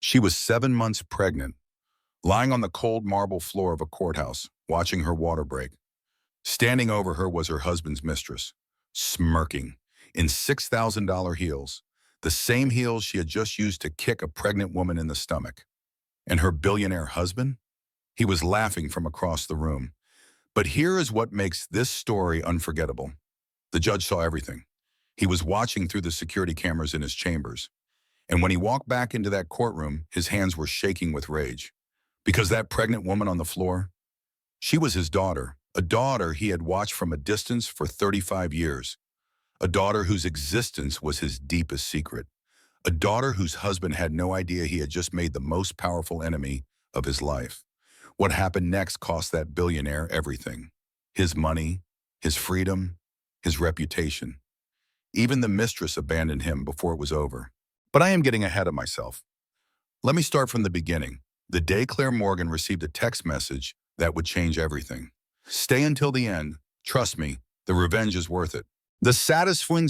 She was 7 months pregnant, lying on the cold marble floor of a courthouse, watching her water break. Standing over her was her husband's mistress, smirking, in $6,000 heels, the same heels she had just used to kick a pregnant woman in the stomach. And her billionaire husband? He was laughing from across the room. But here is what makes this story unforgettable. The judge saw everything. He was watching through the security cameras in his chambers. And when he walked back into that courtroom, his hands were shaking with rage. Because that pregnant woman on the floor, she was his daughter, a daughter he had watched from a distance for 35 years, a daughter whose existence was his deepest secret, a daughter whose husband had no idea he had just made the most powerful enemy of his life. What happened next cost that billionaire everything: his money, his freedom, his reputation. Even the mistress abandoned him before it was over. But I am getting ahead of myself. Let me start from the beginning. The day Claire Morgan received a text message that would change everything. Stay until the end. Trust me, the revenge is worth it. The satisfying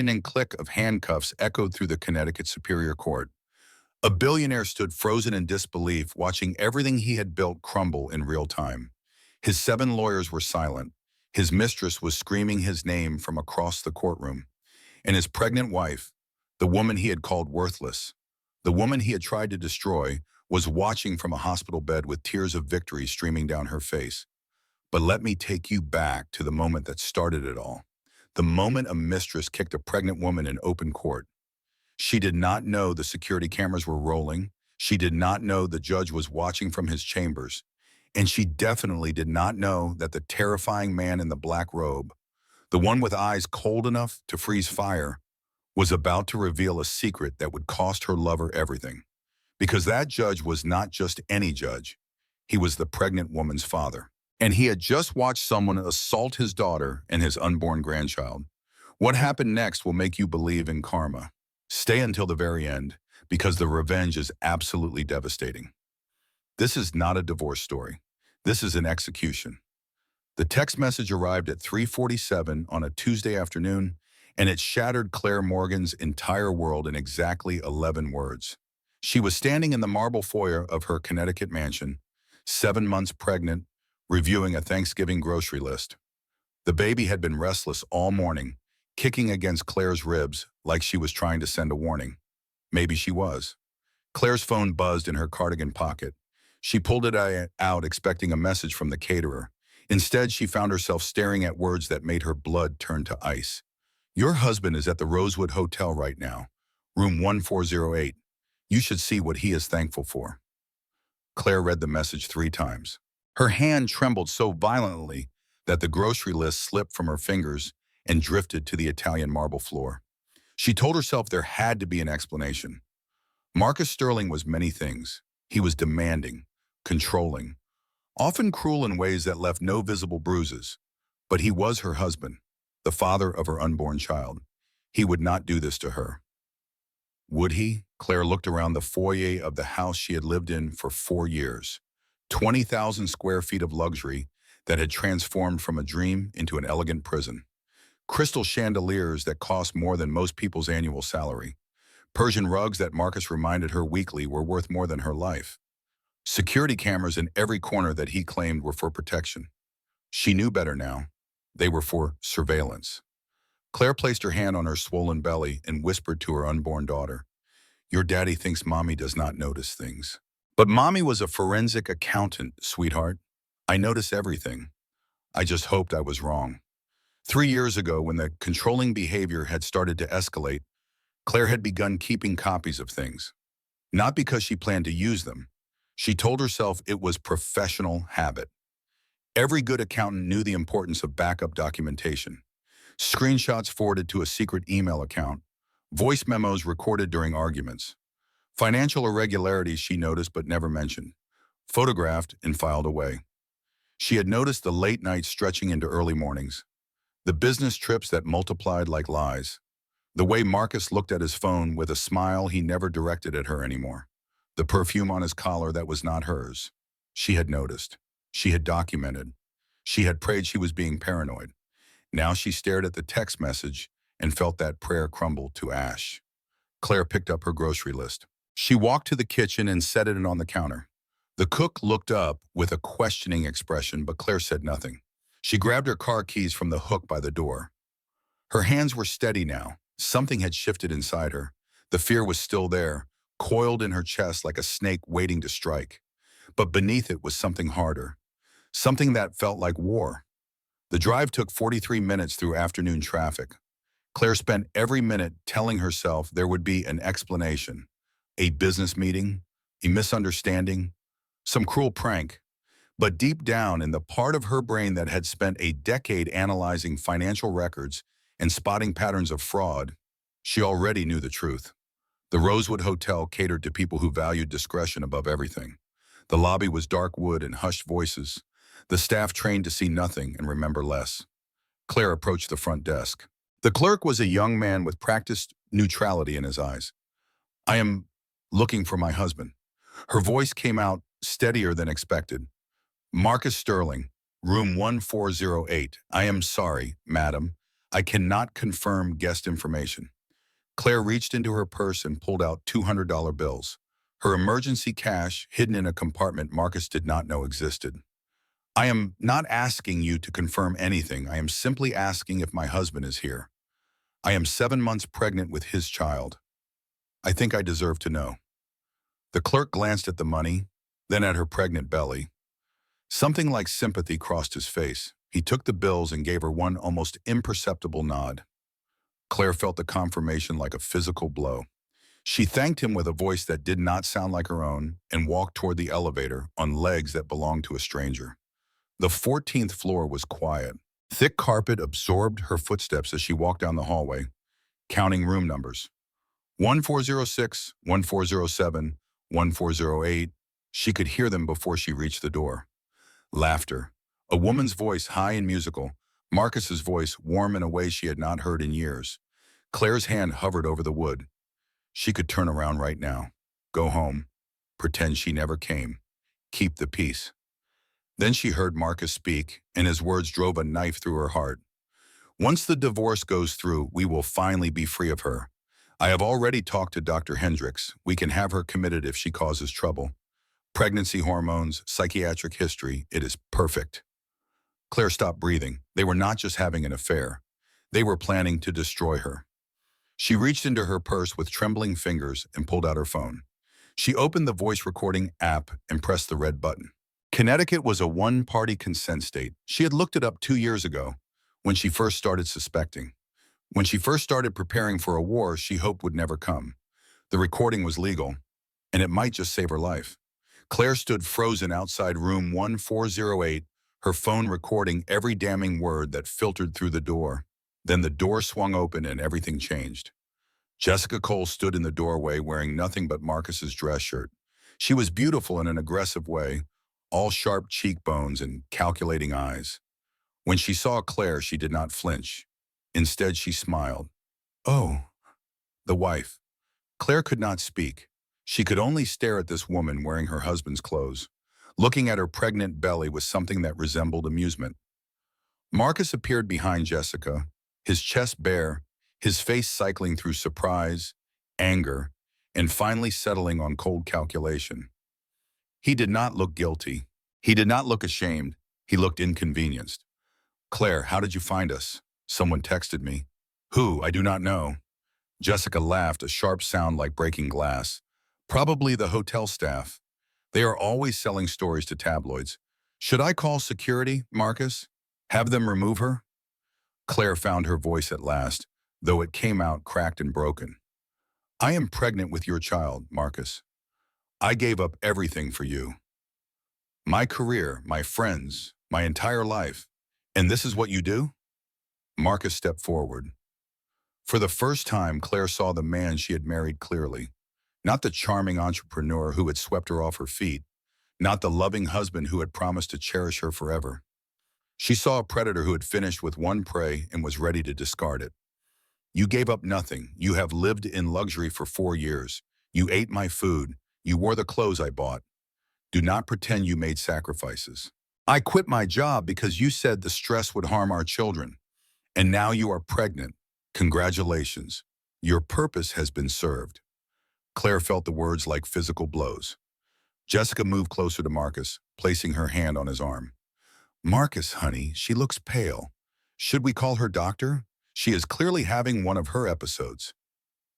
and click of handcuffs echoed through the Connecticut Superior Court. A billionaire stood frozen in disbelief, watching everything he had built crumble in real time. His 7 lawyers were silent. His mistress was screaming his name from across the courtroom. And his pregnant wife, the woman he had called worthless, the woman he had tried to destroy, was watching from a hospital bed with tears of victory streaming down her face. But let me take you back to the moment that started it all. The moment a mistress kicked a pregnant woman in open court. She did not know the security cameras were rolling. She did not know the judge was watching from his chambers. And she definitely did not know that the terrifying man in the black robe, the one with eyes cold enough to freeze fire, was about to reveal a secret that would cost her lover everything. Because that judge was not just any judge. He was the pregnant woman's father. And he had just watched someone assault his daughter and his unborn grandchild. What happened next will make you believe in karma. Stay until the very end, because the revenge is absolutely devastating. This is not a divorce story. This is an execution. The text message arrived at 3:47 on a Tuesday afternoon, and it shattered Claire Morgan's entire world in exactly 11 words. She was standing in the marble foyer of her Connecticut mansion, 7 months pregnant, reviewing a Thanksgiving grocery list. The baby had been restless all morning, kicking against Claire's ribs like she was trying to send a warning. Maybe she was. Claire's phone buzzed in her cardigan pocket. She pulled it out expecting a message from the caterer. Instead, she found herself staring at words that made her blood turn to ice. Your husband is at the Rosewood Hotel right now, room 1408. You should see what he is thankful for. Claire read the message 3 times. Her hand trembled so violently that the grocery list slipped from her fingers and drifted to the Italian marble floor. She told herself there had to be an explanation. Marcus Sterling was many things. He was demanding, controlling, often cruel in ways that left no visible bruises. But he was her husband, the father of her unborn child. He would not do this to her. Would he? Claire looked around the foyer of the house she had lived in for 4 years. 20,000 square feet of luxury that had transformed from a dream into an elegant prison. Crystal chandeliers that cost more than most people's annual salary. Persian rugs that Marcus reminded her weekly were worth more than her life. Security cameras in every corner that he claimed were for protection. She knew better now. They were for surveillance. Claire placed her hand on her swollen belly and whispered to her unborn daughter, "Your daddy thinks mommy does not notice things." But mommy was a forensic accountant, sweetheart. I notice everything. I just hoped I was wrong. 3 years ago, when the controlling behavior had started to escalate, Claire had begun keeping copies of things. Not because she planned to use them. She told herself it was professional habit. Every good accountant knew the importance of backup documentation. Screenshots forwarded to a secret email account. Voice memos recorded during arguments. Financial irregularities she noticed but never mentioned. Photographed and filed away. She had noticed the late nights stretching into early mornings. The business trips that multiplied like lies. The way Marcus looked at his phone with a smile he never directed at her anymore. The perfume on his collar that was not hers. She had noticed. She had documented. She had prayed she was being paranoid. Now she stared at the text message and felt that prayer crumble to ash. Claire picked up her grocery list. She walked to the kitchen and set it on the counter. The cook looked up with a questioning expression, but Claire said nothing. She grabbed her car keys from the hook by the door. Her hands were steady now. Something had shifted inside her. The fear was still there, coiled in her chest like a snake waiting to strike. But beneath it was something harder, something that felt like war. The drive took 43 minutes through afternoon traffic. Claire spent every minute telling herself there would be an explanation, a business meeting, a misunderstanding, some cruel prank. But deep down in the part of her brain that had spent a decade analyzing financial records and spotting patterns of fraud, she already knew the truth. The Rosewood Hotel catered to people who valued discretion above everything. The lobby was dark wood and hushed voices. The staff trained to see nothing and remember less. Claire approached the front desk. The clerk was a young man with practiced neutrality in his eyes. "I am looking for my husband." Her voice came out steadier than expected. "Marcus Sterling, room 1408. I am sorry, madam. I cannot confirm guest information." Claire reached into her purse and pulled out $200 bills. Her emergency cash hidden in a compartment Marcus did not know existed. "I am not asking you to confirm anything. I am simply asking if my husband is here. I am 7 months pregnant with his child. I think I deserve to know." The clerk glanced at the money, then at her pregnant belly. Something like sympathy crossed his face. He took the bills and gave her one almost imperceptible nod. Claire felt the confirmation like a physical blow. She thanked him with a voice that did not sound like her own and walked toward the elevator on legs that belonged to a stranger. The 14th floor was quiet. Thick carpet absorbed her footsteps as she walked down the hallway, counting room numbers. 1406, 1407, 1408. She could hear them before she reached the door. Laughter. A woman's voice, high and musical. Marcus's voice, warm in a way she had not heard in years. Claire's hand hovered over the wood. She could turn around right now. Go home. Pretend she never came. Keep the peace. Then she heard Marcus speak, and his words drove a knife through her heart. "Once the divorce goes through, we will finally be free of her. I have already talked to Dr. Hendricks. We can have her committed if she causes trouble. Pregnancy hormones, psychiatric history, it is perfect." Claire stopped breathing. They were not just having an affair. They were planning to destroy her. She reached into her purse with trembling fingers and pulled out her phone. She opened the voice recording app and pressed the red button. Connecticut was a one-party consent state. She had looked it up 2 years ago, when she first started suspecting. When she first started preparing for a war she hoped would never come. The recording was legal, and it might just save her life. Claire stood frozen outside room 1408, her phone recording every damning word that filtered through the door. Then the door swung open and everything changed. Jessica Cole stood in the doorway wearing nothing but Marcus's dress shirt. She was beautiful in an aggressive way, all sharp cheekbones and calculating eyes. When she saw Claire, she did not flinch. Instead, she smiled. "Oh," the wife. Claire could not speak. She could only stare at this woman wearing her husband's clothes. Looking at her pregnant belly was something that resembled amusement. Marcus appeared behind Jessica, his chest bare, his face cycling through surprise, anger, and finally settling on cold calculation. He did not look guilty. He did not look ashamed. He looked inconvenienced. "Claire, how did you find us?" "Someone texted me." "Who? I do not know." Jessica laughed, a sharp sound like breaking glass. "Probably the hotel staff. They are always selling stories to tabloids. Should I call security, Marcus? Have them remove her?" Claire found her voice at last, though it came out cracked and broken. "I am pregnant with your child, Marcus. I gave up everything for you. My career, my friends, my entire life. And this is what you do?" Marcus stepped forward. For the first time, Claire saw the man she had married clearly. Not the charming entrepreneur who had swept her off her feet. Not the loving husband who had promised to cherish her forever. She saw a predator who had finished with one prey and was ready to discard it. "You gave up nothing. You have lived in luxury for 4 years. You ate my food. You wore the clothes I bought. Do not pretend you made sacrifices. I quit my job because you said the stress would harm our children. And now you are pregnant. Congratulations. Your purpose has been served. Claire felt the words like physical blows. Jessica moved closer to Marcus, placing her hand on his arm. Marcus, honey, she looks pale. Should we call her doctor? She is clearly having one of her episodes.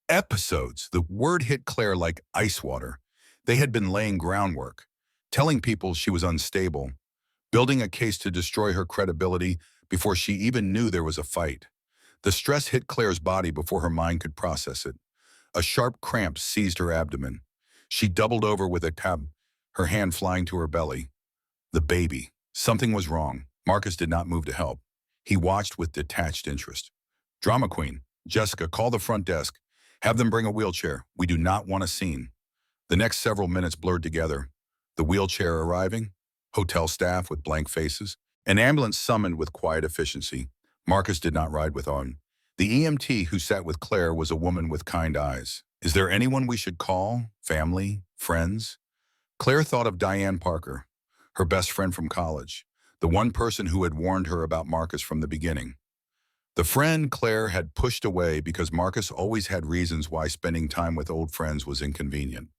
Episodes. The word hit Claire like ice water. They had been laying groundwork, telling people she was unstable, building a case to destroy her credibility before she even knew there was a fight. The stress hit Claire's body before her mind could process it. A sharp cramp seized her abdomen. She doubled over with a cab, her hand flying to her belly. The baby. Something was wrong. Marcus did not move to help. He watched with detached interest. Drama queen, Jessica, call the front desk. Have them bring a wheelchair. We do not want a scene. The next several minutes blurred together. The wheelchair arriving, hotel staff with blank faces, an ambulance summoned with quiet efficiency. Marcus did not ride with on. The EMT who sat with Claire was a woman with kind eyes. Is there anyone we should call? Family? Friends? Claire thought of Diane Parker, her best friend from college, the one person who had warned her about Marcus from the beginning. The friend Claire had pushed away because Marcus always had reasons why spending time with old friends was inconvenient.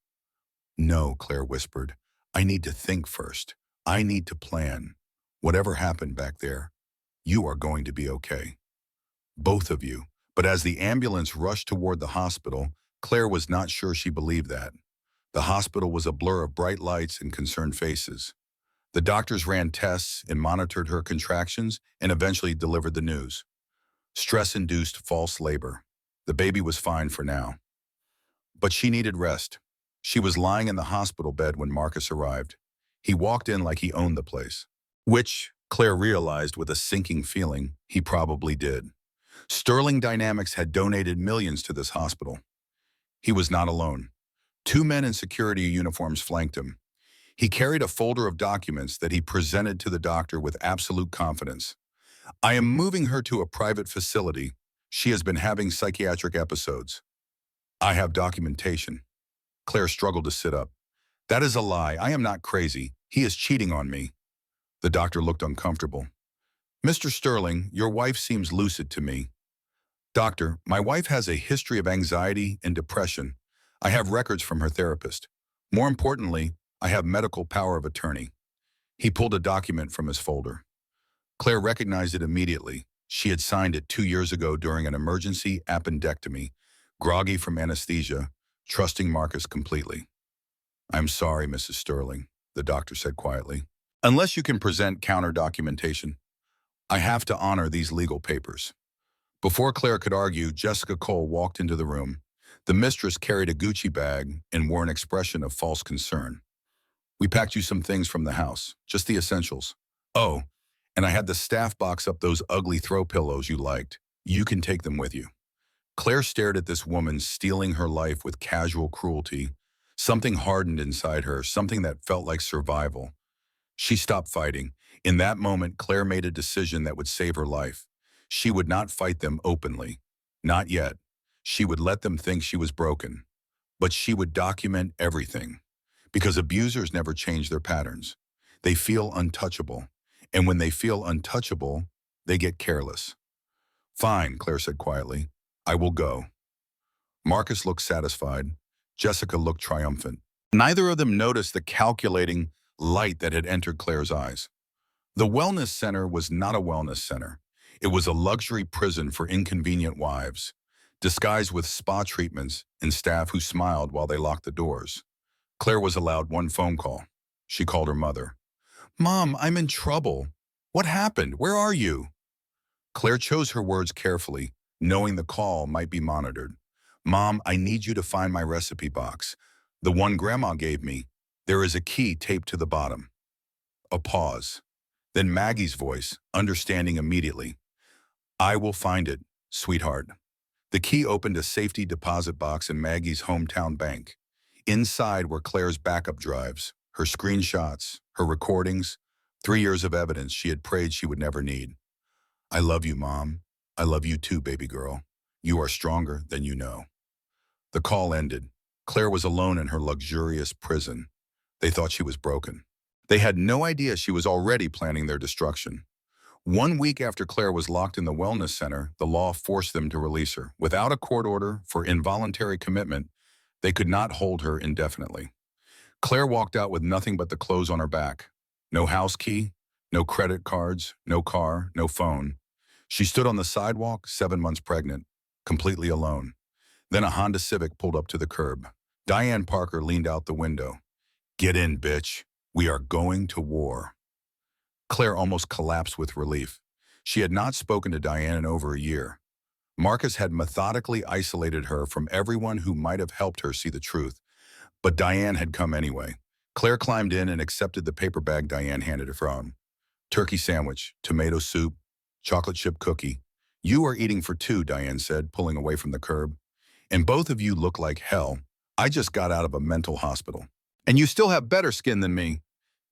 No, Claire whispered. I need to think first. I need to plan. Whatever happened back there, you are going to be okay. Both of you. But as the ambulance rushed toward the hospital, Claire was not sure she believed that. The hospital was a blur of bright lights and concerned faces. The doctors ran tests and monitored her contractions and eventually delivered the news. Stress-induced false labor. The baby was fine for now. But she needed rest. She was lying in the hospital bed when Marcus arrived. He walked in like he owned the place, which, Claire realized with a sinking feeling, he probably did. Sterling Dynamics had donated millions to this hospital. He was not alone. Two men in security uniforms flanked him. He carried a folder of documents that he presented to the doctor with absolute confidence. I am moving her to a private facility. She has been having psychiatric episodes. I have documentation. Claire struggled to sit up. That is a lie. I am not crazy. He is cheating on me. The doctor looked uncomfortable. Mr. Sterling, your wife seems lucid to me. Doctor, my wife has a history of anxiety and depression. I have records from her therapist. More importantly, I have medical power of attorney. He pulled a document from his folder. Claire recognized it immediately. She had signed it 2 years ago during an emergency appendectomy, groggy from anesthesia, trusting Marcus completely. I'm sorry, Mrs. Sterling, the doctor said quietly. Unless you can present counter-documentation, I have to honor these legal papers. Before Claire could argue, Jessica Cole walked into the room. The mistress carried a Gucci bag and wore an expression of false concern. We packed you some things from the house, just the essentials. Oh, and I had the staff box up those ugly throw pillows you liked. You can take them with you. Claire stared at this woman stealing her life with casual cruelty. Something hardened inside her, something that felt like survival. She stopped fighting. In that moment, Claire made a decision that would save her life. She would not fight them openly. Not yet. She would let them think she was broken. But she would document everything. Because abusers never change their patterns. They feel untouchable. And when they feel untouchable, they get careless. Fine, Claire said quietly. I will go. Marcus looked satisfied. Jessica looked triumphant. Neither of them noticed the calculating light that had entered Claire's eyes. The wellness center was not a wellness center. It was a luxury prison for inconvenient wives, disguised with spa treatments and staff who smiled while they locked the doors. Claire was allowed one phone call. She called her mother. Mom, I'm in trouble. What happened? Where are you? Claire chose her words carefully, knowing the call might be monitored. Mom, I need you to find my recipe box. The one Grandma gave me. There is a key taped to the bottom. A pause. Then Maggie's voice, understanding immediately. I will find it, sweetheart. The key opened a safety deposit box in Maggie's hometown bank. Inside were Claire's backup drives, her screenshots, her recordings, 3 years of evidence she had prayed she would never need. I love you, Mom. I love you too, baby girl. You are stronger than you know. The call ended. Claire was alone in her luxurious prison. They thought she was broken. They had no idea she was already planning their destruction. 1 week after Claire was locked in the wellness center, the law forced them to release her. Without a court order for involuntary commitment, they could not hold her indefinitely. Claire walked out with nothing but the clothes on her back. No house key, no credit cards, no car, no phone. She stood on the sidewalk, 7 months pregnant, completely alone. Then a Honda Civic pulled up to the curb. Diane Parker leaned out the window. "Get in, bitch. We are going to war." Claire almost collapsed with relief. She had not spoken to Diane in over a year. Marcus had methodically isolated her from everyone who might have helped her see the truth. But Diane had come anyway. Claire climbed in and accepted the paper bag Diane handed her on. Turkey sandwich, tomato soup, chocolate chip cookie. "You are eating for two," Diane said, pulling away from the curb. "And both of you look like hell. I just got out of a mental hospital. And you still have better skin than me.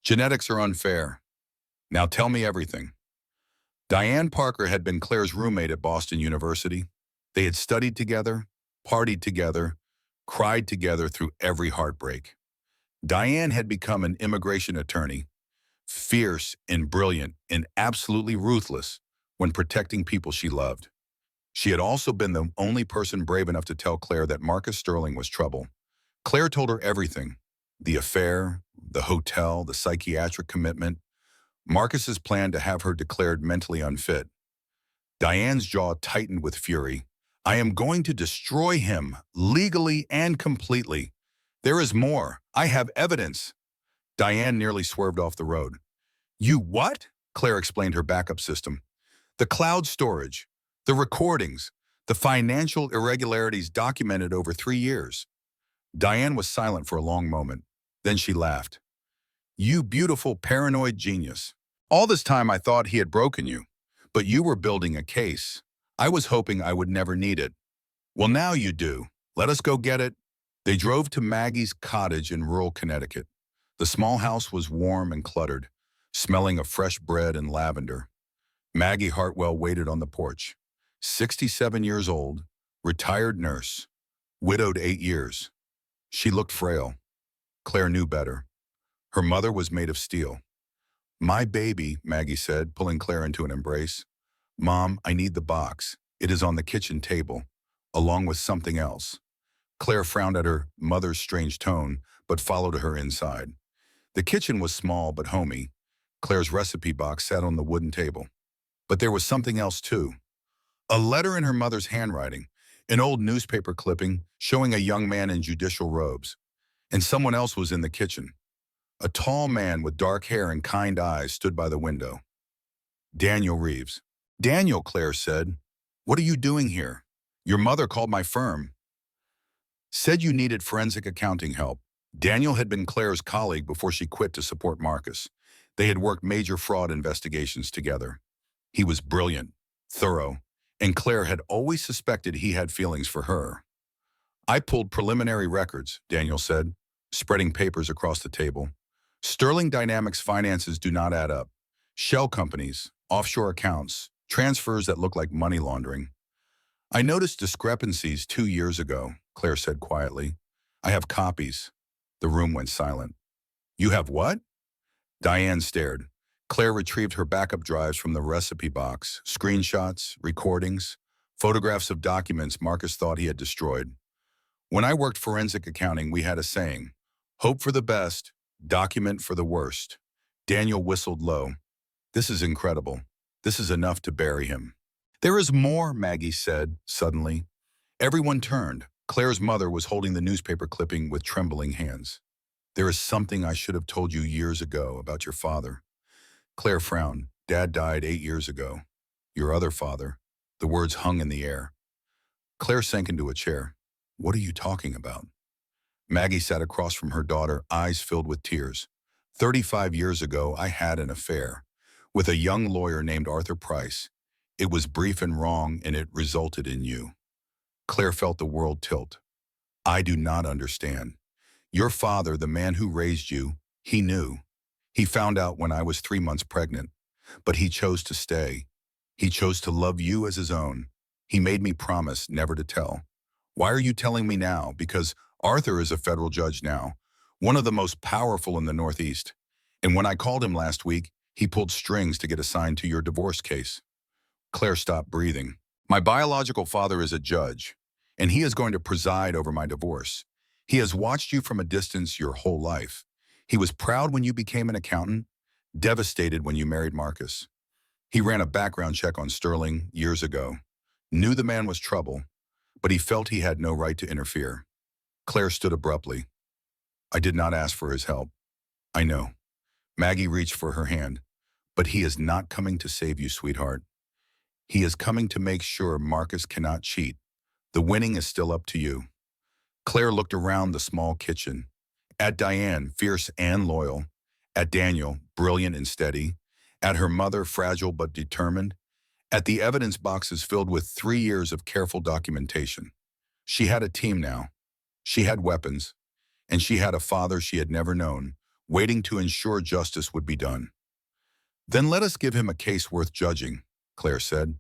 Genetics are unfair. Now tell me everything." Diane Parker had been Claire's roommate at Boston University. They had studied together, partied together, cried together through every heartbreak. Diane had become an immigration attorney, fierce and brilliant and absolutely ruthless when protecting people she loved. She had also been the only person brave enough to tell Claire that Marcus Sterling was trouble. Claire told her everything: the affair, the hotel, the psychiatric commitment, Marcus's plan to have her declared mentally unfit. Diane's jaw tightened with fury. "I am going to destroy him, legally and completely. There is more. I have evidence." Diane nearly swerved off the road. "You what?" Claire explained her backup system. "The cloud storage, the recordings, the financial irregularities documented over 3 years." Diane was silent for a long moment. Then she laughed. "You beautiful paranoid genius. All this time I thought he had broken you, but you were building a case. I was hoping I would never need it. Well, now you do. Let us go get it." They drove to Maggie's cottage in rural Connecticut. The small house was warm and cluttered, smelling of fresh bread and lavender. Maggie Hartwell waited on the porch. 67 years old, retired nurse, widowed 8 years. She looked frail. Claire knew better. Her mother was made of steel. "My baby," Maggie said, pulling Claire into an embrace. "Mom, I need the box. It is on the kitchen table, along with something else." Claire frowned at her mother's strange tone, but followed her inside. The kitchen was small but homey. Claire's recipe box sat on the wooden table. But there was something else too. A letter in her mother's handwriting, an old newspaper clipping showing a young man in judicial robes. And someone else was in the kitchen. A tall man with dark hair and kind eyes stood by the window. Daniel Reeves. "Daniel," Claire said, "what are you doing here? Your mother called my firm. Said you needed forensic accounting help." Daniel had been Claire's colleague before she quit to support Marcus. They had worked major fraud investigations together. He was brilliant, thorough, and Claire had always suspected he had feelings for her. "I pulled preliminary records," Daniel said, spreading papers across the table. "Sterling Dynamics finances do not add up. Shell companies, offshore accounts, transfers that look like money laundering. I noticed discrepancies 2 years ago," Claire said quietly. "I have copies." The room went silent. "You have what?" Diane stared. Claire retrieved her backup drives from the recipe box, screenshots, recordings, photographs of documents Marcus thought he had destroyed. "When I worked forensic accounting, we had a saying: hope for the best, document for the worst." Daniel whistled low. "This is incredible. This is enough to bury him." "There is more," Maggie said, suddenly. Everyone turned. Claire's mother was holding the newspaper clipping with trembling hands. "There is something I should have told you years ago about your father." Claire frowned. "Dad died 8 years ago. Your other father." The words hung in the air. Claire sank into a chair. "What are you talking about?" Maggie sat across from her daughter, eyes filled with tears. 35 years ago, I had an affair with a young lawyer named Arthur Price. It was brief and wrong, and it resulted in you." Claire felt the world tilt. "I do not understand. Your father, the man who raised you, he knew. He found out when I was 3 months pregnant. But he chose to stay. He chose to love you as his own. He made me promise never to tell. Why are you telling me now? Because Arthur is a federal judge now, one of the most powerful in the Northeast. And when I called him last week, He pulled strings to get assigned to your divorce case. Claire stopped breathing. My biological father is a judge, and he is going to preside over my divorce. He has watched you from a distance your whole life. He was proud when you became an accountant, devastated when you married Marcus. He ran a background check on Sterling years ago, knew the man was trouble, but he felt he had no right to interfere. Claire stood abruptly. I did not ask for his help. I know. Maggie reached for her hand. But he is not coming to save you, sweetheart. He is coming to make sure Marcus cannot cheat. The winning is still up to you. Claire looked around the small kitchen. At Diane, fierce and loyal. At Daniel, brilliant and steady. At her mother, fragile but determined. At the evidence boxes filled with 3 years of careful documentation. She had a team now. She had weapons. And she had a father she had never known, waiting to ensure justice would be done. Then let us give him a case worth judging, Claire said.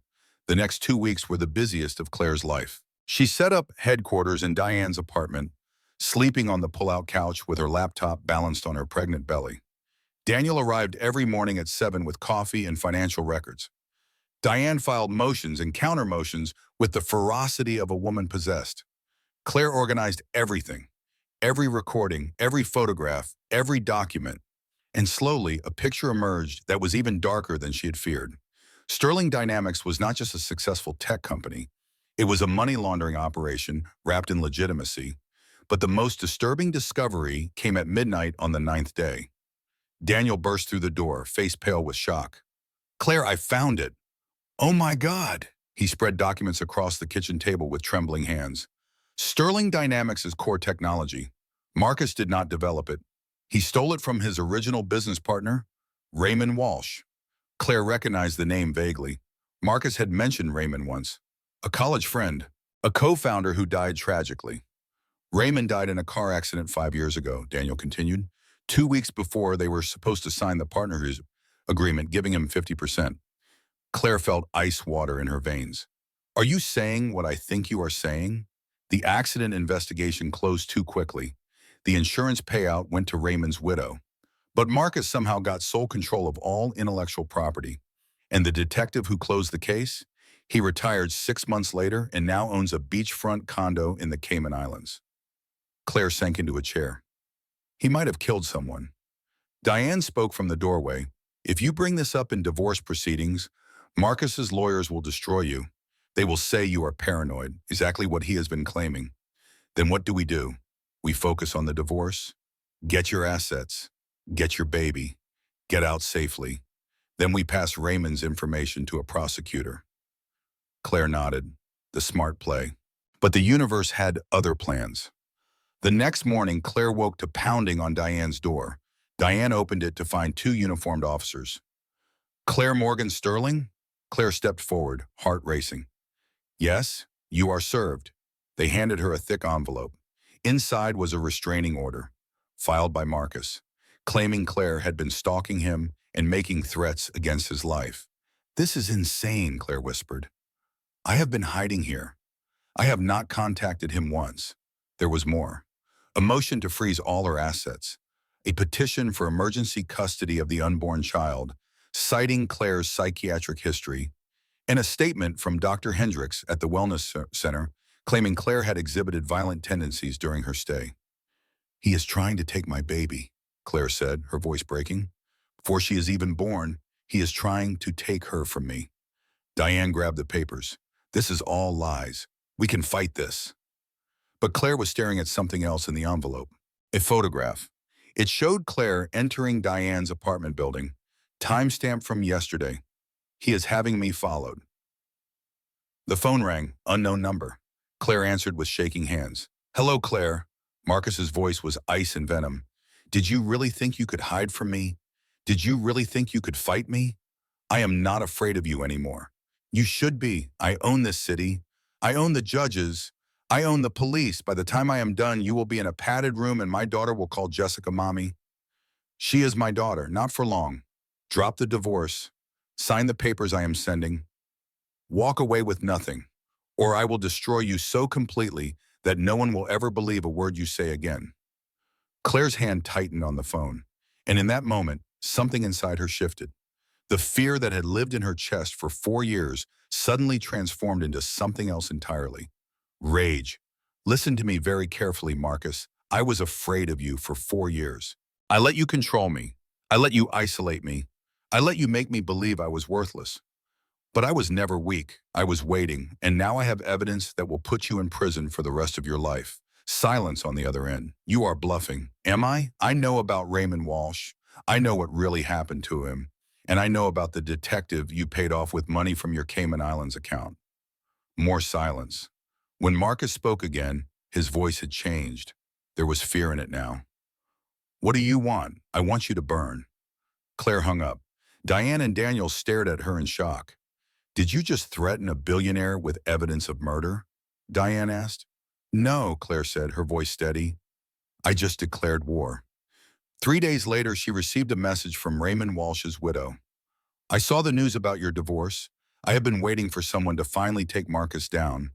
The next 2 weeks were the busiest of Claire's life. She set up headquarters in Diane's apartment, sleeping on the pull-out couch with her laptop balanced on her pregnant belly. Daniel arrived every morning at 7 with coffee and financial records. Diane filed motions and counter-motions with the ferocity of a woman possessed. Claire organized everything, every recording, every photograph, every document. And slowly, a picture emerged that was even darker than she had feared. Sterling Dynamics was not just a successful tech company. It was a money laundering operation wrapped in legitimacy. But the most disturbing discovery came at midnight on the 9th day. Daniel burst through the door, face pale with shock. Claire, I found it. Oh my God. He spread documents across the kitchen table with trembling hands. Sterling Dynamics is core technology. Marcus did not develop it. He stole it from his original business partner, Raymond Walsh. Claire recognized the name vaguely. Marcus had mentioned Raymond once. A college friend, a co-founder who died tragically. Raymond died in a car accident 5 years ago, Daniel continued. 2 weeks before they were supposed to sign the partners agreement, giving him 50%. Claire felt ice water in her veins. Are you saying what I think you are saying? The accident investigation closed too quickly. The insurance payout went to Raymond's widow. But Marcus somehow got sole control of all intellectual property. And the detective who closed the case? He retired 6 months later and now owns a beachfront condo in the Cayman Islands. Claire sank into a chair. He might have killed someone. Diane spoke from the doorway. If you bring this up in divorce proceedings, Marcus's lawyers will destroy you. They will say you are paranoid, exactly what he has been claiming. Then what do? We focus on the divorce. Get your assets. Get your baby. Get out safely. Then we pass Raymond's information to a prosecutor. Claire nodded. The smart play. But the universe had other plans. The next morning, Claire woke to pounding on Diane's door. Diane opened it to find 2 uniformed officers. Claire Morgan Sterling? Claire stepped forward, heart racing. Yes, you are served. They handed her a thick envelope. Inside was a restraining order, filed by Marcus, claiming Claire had been stalking him and making threats against his life. This is insane, Claire whispered. I have been hiding here. I have not contacted him once. There was more. A motion to freeze all her assets. A petition for emergency custody of the unborn child, citing Claire's psychiatric history, and a statement from Dr. Hendricks at the Wellness Center claiming Claire had exhibited violent tendencies during her stay. He is trying to take my baby, Claire said, her voice breaking. Before she is even born, he is trying to take her from me. Diane grabbed the papers. This is all lies. We can fight this. But Claire was staring at something else in the envelope. A photograph. It showed Claire entering Diane's apartment building. Timestamp from yesterday. He is having me followed. The phone rang, unknown number. Claire answered with shaking hands. Hello, Claire. Marcus's voice was ice and venom. Did you really think you could hide from me? Did you really think you could fight me? I am not afraid of you anymore. You should be. I own this city. I own the judges. I own the police. By the time I am done, you will be in a padded room and my daughter will call Jessica mommy. She is my daughter, not for long. Drop the divorce. Sign the papers I am sending. Walk away with nothing, or I will destroy you so completely that no one will ever believe a word you say again. Claire's hand tightened on the phone, and in that moment, something inside her shifted. The fear that had lived in her chest for 4 years suddenly transformed into something else entirely. Rage. Listen to me very carefully, Marcus. I was afraid of you for 4 years. I let you control me. I let you isolate me. I let you make me believe I was worthless. But I was never weak. I was waiting, and now I have evidence that will put you in prison for the rest of your life. Silence on the other end. You are bluffing. Am I? I know about Raymond Walsh. I know what really happened to him. And I know about the detective you paid off with money from your Cayman Islands account. More silence. When Marcus spoke again, his voice had changed. There was fear in it now. What do you want? I want you to burn. Claire hung up. Diane and Daniel stared at her in shock. Did you just threaten a billionaire with evidence of murder? Diane asked. No, Claire said, her voice steady. I just declared war. 3 days later, she received a message from Raymond Walsh's widow. I saw the news about your divorce. I have been waiting for someone to finally take Marcus down.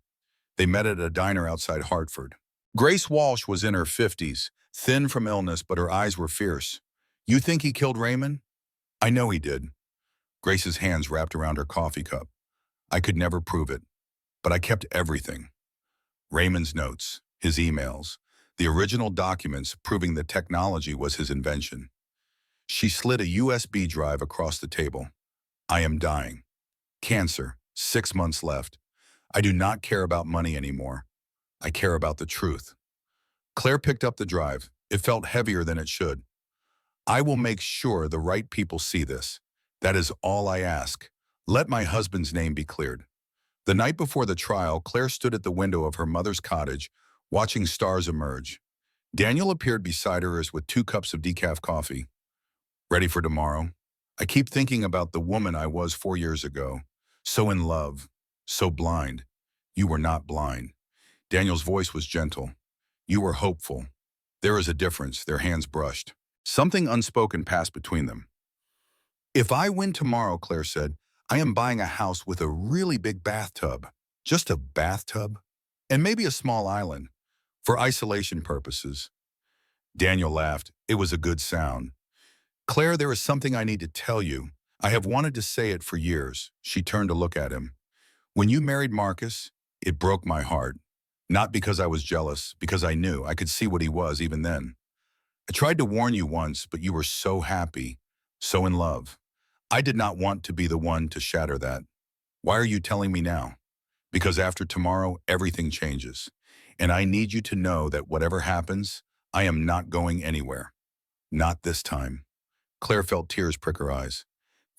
They met at a diner outside Hartford. Grace Walsh was in her 50s, thin from illness, but her eyes were fierce. You think he killed Raymond? I know he did. Grace's hands wrapped around her coffee cup. I could never prove it, but I kept everything. Raymond's notes, his emails, the original documents proving the technology was his invention. She slid a USB drive across the table. I am dying. Cancer, 6 months left. I do not care about money anymore. I care about the truth. Claire picked up the drive. It felt heavier than it should. I will make sure the right people see this. That is all I ask. Let my husband's name be cleared. The night before the trial, Claire stood at the window of her mother's cottage, watching stars emerge. Daniel appeared beside her as with 2 cups of decaf coffee. Ready for tomorrow? I keep thinking about the woman I was 4 years ago. So in love, so blind. You were not blind. Daniel's voice was gentle. You were hopeful. There is a difference, their hands brushed. Something unspoken passed between them. If I win tomorrow, Claire said, I am buying a house with a really big bathtub. Just a bathtub? And maybe a small island. For isolation purposes. Daniel laughed. It was a good sound. Claire, there is something I need to tell you. I have wanted to say it for years. She turned to look at him. When you married Marcus, it broke my heart. Not because I was jealous, because I knew I could see what he was even then. I tried to warn you once, but you were so happy, so in love. I did not want to be the one to shatter that. Why are you telling me now? Because after tomorrow, everything changes. And I need you to know that whatever happens, I am not going anywhere. Not this time. Claire felt tears prick her eyes.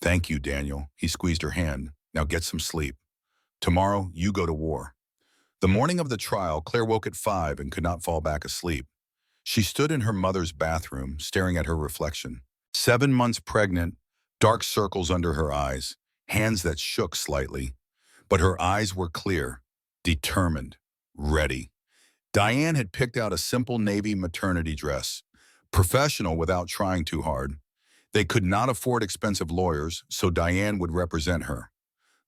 Thank you, Daniel. He squeezed her hand. Now get some sleep. Tomorrow, you go to war. The morning of the trial, Claire woke at 5 and could not fall back asleep. She stood in her mother's bathroom, staring at her reflection. 7 months pregnant, dark circles under her eyes, hands that shook slightly. But her eyes were clear, determined, ready. Diane had picked out a simple navy maternity dress, professional without trying too hard. They could not afford expensive lawyers, so Diane would represent her.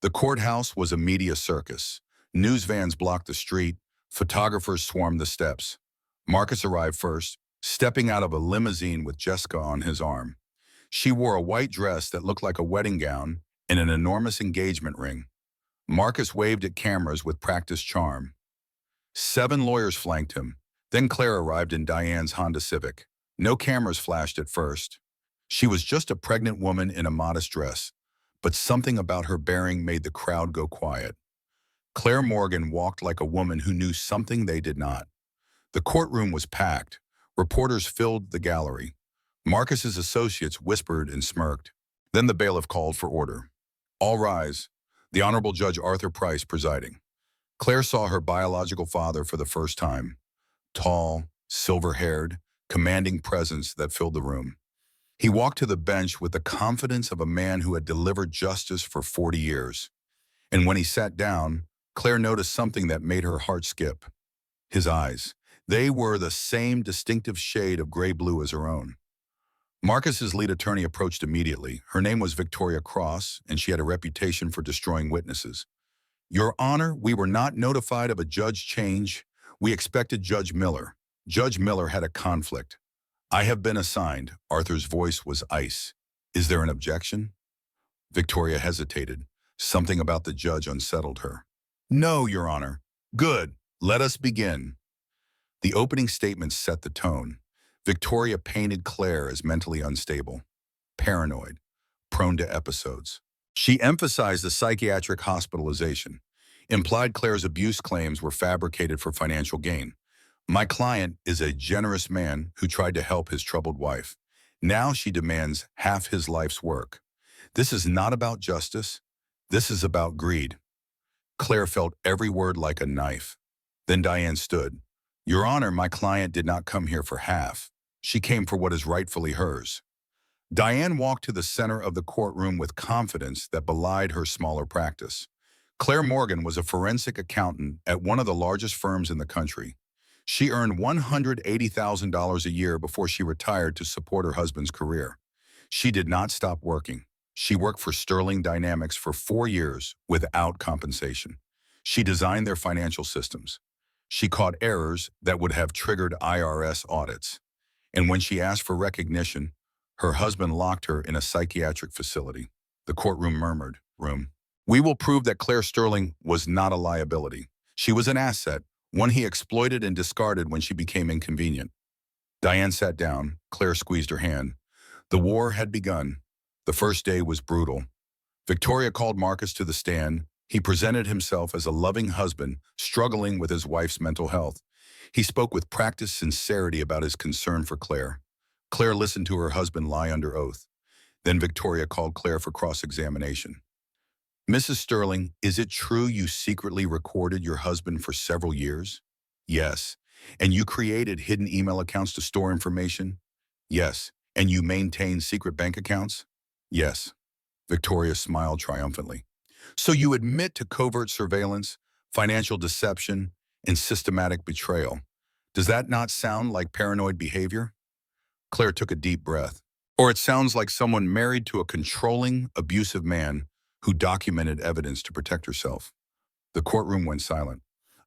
The courthouse was a media circus. News vans blocked the street, photographers swarmed the steps. Marcus arrived first, stepping out of a limousine with Jessica on his arm. She wore a white dress that looked like a wedding gown and an enormous engagement ring. Marcus waved at cameras with practiced charm. 7 lawyers flanked him. Then Claire arrived in Diane's Honda Civic. No cameras flashed at first. She was just a pregnant woman in a modest dress, but something about her bearing made the crowd go quiet. Claire Morgan walked like a woman who knew something they did not. The courtroom was packed. Reporters filled the gallery. Marcus's associates whispered and smirked. Then the bailiff called for order. All rise. The Honorable Judge Arthur Price presiding. Claire saw her biological father for the first time. Tall, silver-haired, commanding presence that filled the room. He walked to the bench with the confidence of a man who had delivered justice for 40 years. And when he sat down, Claire noticed something that made her heart skip. His eyes. They were the same distinctive shade of gray-blue as her own. Marcus's lead attorney approached immediately. Her name was Victoria Cross, and she had a reputation for destroying witnesses. Your Honor, we were not notified of a judge change. We expected Judge Miller. Judge Miller had a conflict. I have been assigned. Arthur's voice was ice. Is there an objection? Victoria hesitated. Something about the judge unsettled her. No, Your Honor. Good. Let us begin. The opening statement set the tone. Victoria painted Claire as mentally unstable, paranoid, prone to episodes. She emphasized the psychiatric hospitalization, implied Claire's abuse claims were fabricated for financial gain. My client is a generous man who tried to help his troubled wife. Now she demands half his life's work. This is not about justice. This is about greed. Claire felt every word like a knife. Then Diane stood. Your Honor, my client did not come here for half. She came for what is rightfully hers. Diane walked to the center of the courtroom with confidence that belied her smaller practice. Claire Morgan was a forensic accountant at one of the largest firms in the country. She earned $180,000 a year before she retired to support her husband's career. She did not stop working. She worked for Sterling Dynamics for 4 years without compensation. She designed their financial systems. She caught errors that would have triggered IRS audits. And when she asked for recognition, her husband locked her in a psychiatric facility. The courtroom murmured, We will prove that Claire Sterling was not a liability. She was an asset, one he exploited and discarded when she became inconvenient. Diane sat down. Claire squeezed her hand. The war had begun. The first day was brutal. Victoria called Marcus to the stand. He presented himself as a loving husband struggling with his wife's mental health. He spoke with practiced sincerity about his concern for Claire. Claire listened to her husband lie under oath. Then Victoria called Claire for cross-examination. Mrs. Sterling, is it true you secretly recorded your husband for several years? Yes. And you created hidden email accounts to store information? Yes. And you maintained secret bank accounts? Yes. Victoria smiled triumphantly. So you admit to covert surveillance, financial deception, and systematic betrayal. Does that not sound like paranoid behavior? Claire took a deep breath. Or it sounds like someone married to a controlling, abusive man who documented evidence to protect herself. The courtroom went silent.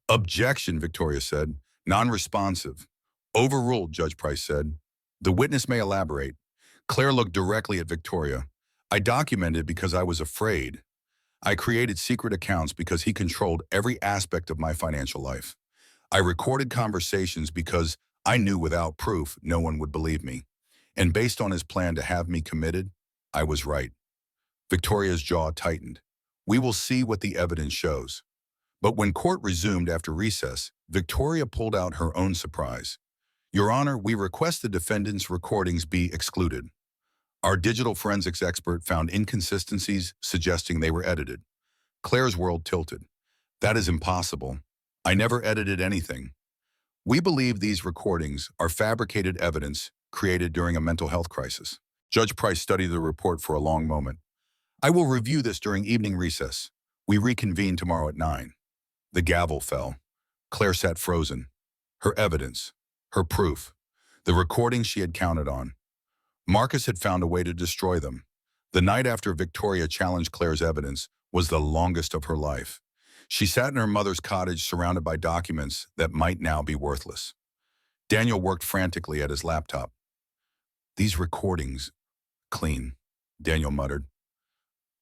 Objection, Victoria said. Non-responsive. Overruled, Judge Price said. The witness may elaborate. Claire looked directly at Victoria. I documented because I was afraid. I created secret accounts because he controlled every aspect of my financial life. I recorded conversations because I knew without proof no one would believe me. And based on his plan to have me committed, I was right. Victoria's jaw tightened. We will see what the evidence shows. But when court resumed after recess, Victoria pulled out her own surprise. Your Honor, we request the defendant's recordings be excluded. Our digital forensics expert found inconsistencies suggesting they were edited. Claire's world tilted. That is impossible. I never edited anything. We believe these recordings are fabricated evidence created during a mental health crisis. Judge Price studied the report for a long moment. I will review this during evening recess. We reconvene tomorrow at 9. The gavel fell. Claire sat frozen. Her evidence, her proof, the recordings she had counted on. Marcus had found a way to destroy them. The night after Victoria challenged Claire's evidence was the longest of her life. She sat in her mother's cottage surrounded by documents that might now be worthless. Daniel worked frantically at his laptop. These recordings, clean, Daniel muttered.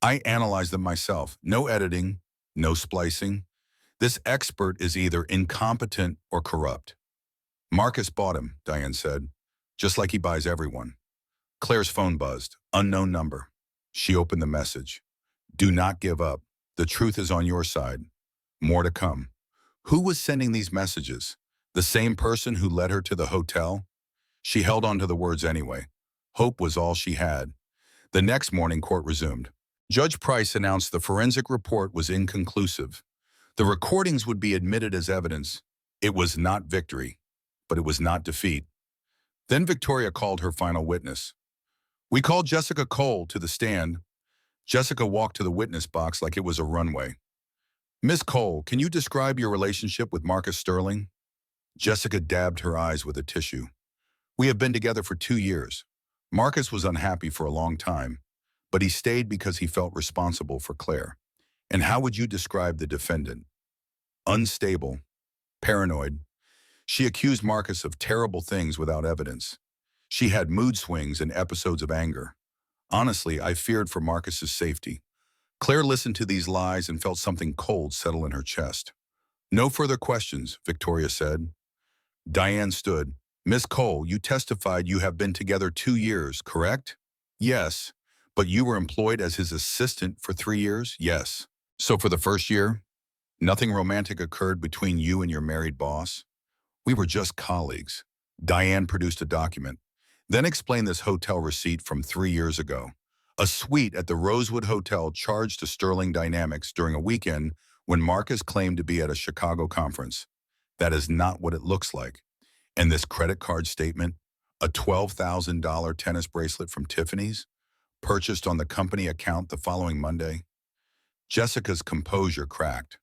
I analyzed them myself. No editing, no splicing. This expert is either incompetent or corrupt. Marcus bought him, Diane said, just like he buys everyone. Claire's phone buzzed. Unknown number. She opened the message. Do not give up. The truth is on your side. More to come. Who was sending these messages? The same person who led her to the hotel? She held on to the words anyway. Hope was all she had. The next morning, court resumed. Judge Price announced the forensic report was inconclusive. The recordings would be admitted as evidence. It was not victory, but it was not defeat. Then Victoria called her final witness. We called Jessica Cole to the stand. Jessica walked to the witness box like it was a runway. Miss Cole, can you describe your relationship with Marcus Sterling? Jessica dabbed her eyes with a tissue. We have been together for 2 years. Marcus was unhappy for a long time, but he stayed because he felt responsible for Claire. And how would you describe the defendant? Unstable, paranoid. She accused Marcus of terrible things without evidence. She had mood swings and episodes of anger. Honestly, I feared for Marcus's safety. Claire listened to these lies and felt something cold settle in her chest. No further questions, Victoria said. Diane stood. Miss Cole, you testified you have been together 2 years, correct? Yes. But you were employed as his assistant for 3 years? Yes. So for the first year, nothing romantic occurred between you and your married boss? We were just colleagues. Diane produced a document, then explained this hotel receipt from 3 years ago. A suite at the Rosewood Hotel charged to Sterling Dynamics during a weekend when Marcus claimed to be at a Chicago conference. That is not what it looks like. And this credit card statement, a $12,000 tennis bracelet from Tiffany's, purchased on the company account the following Monday. Jessica's composure cracked.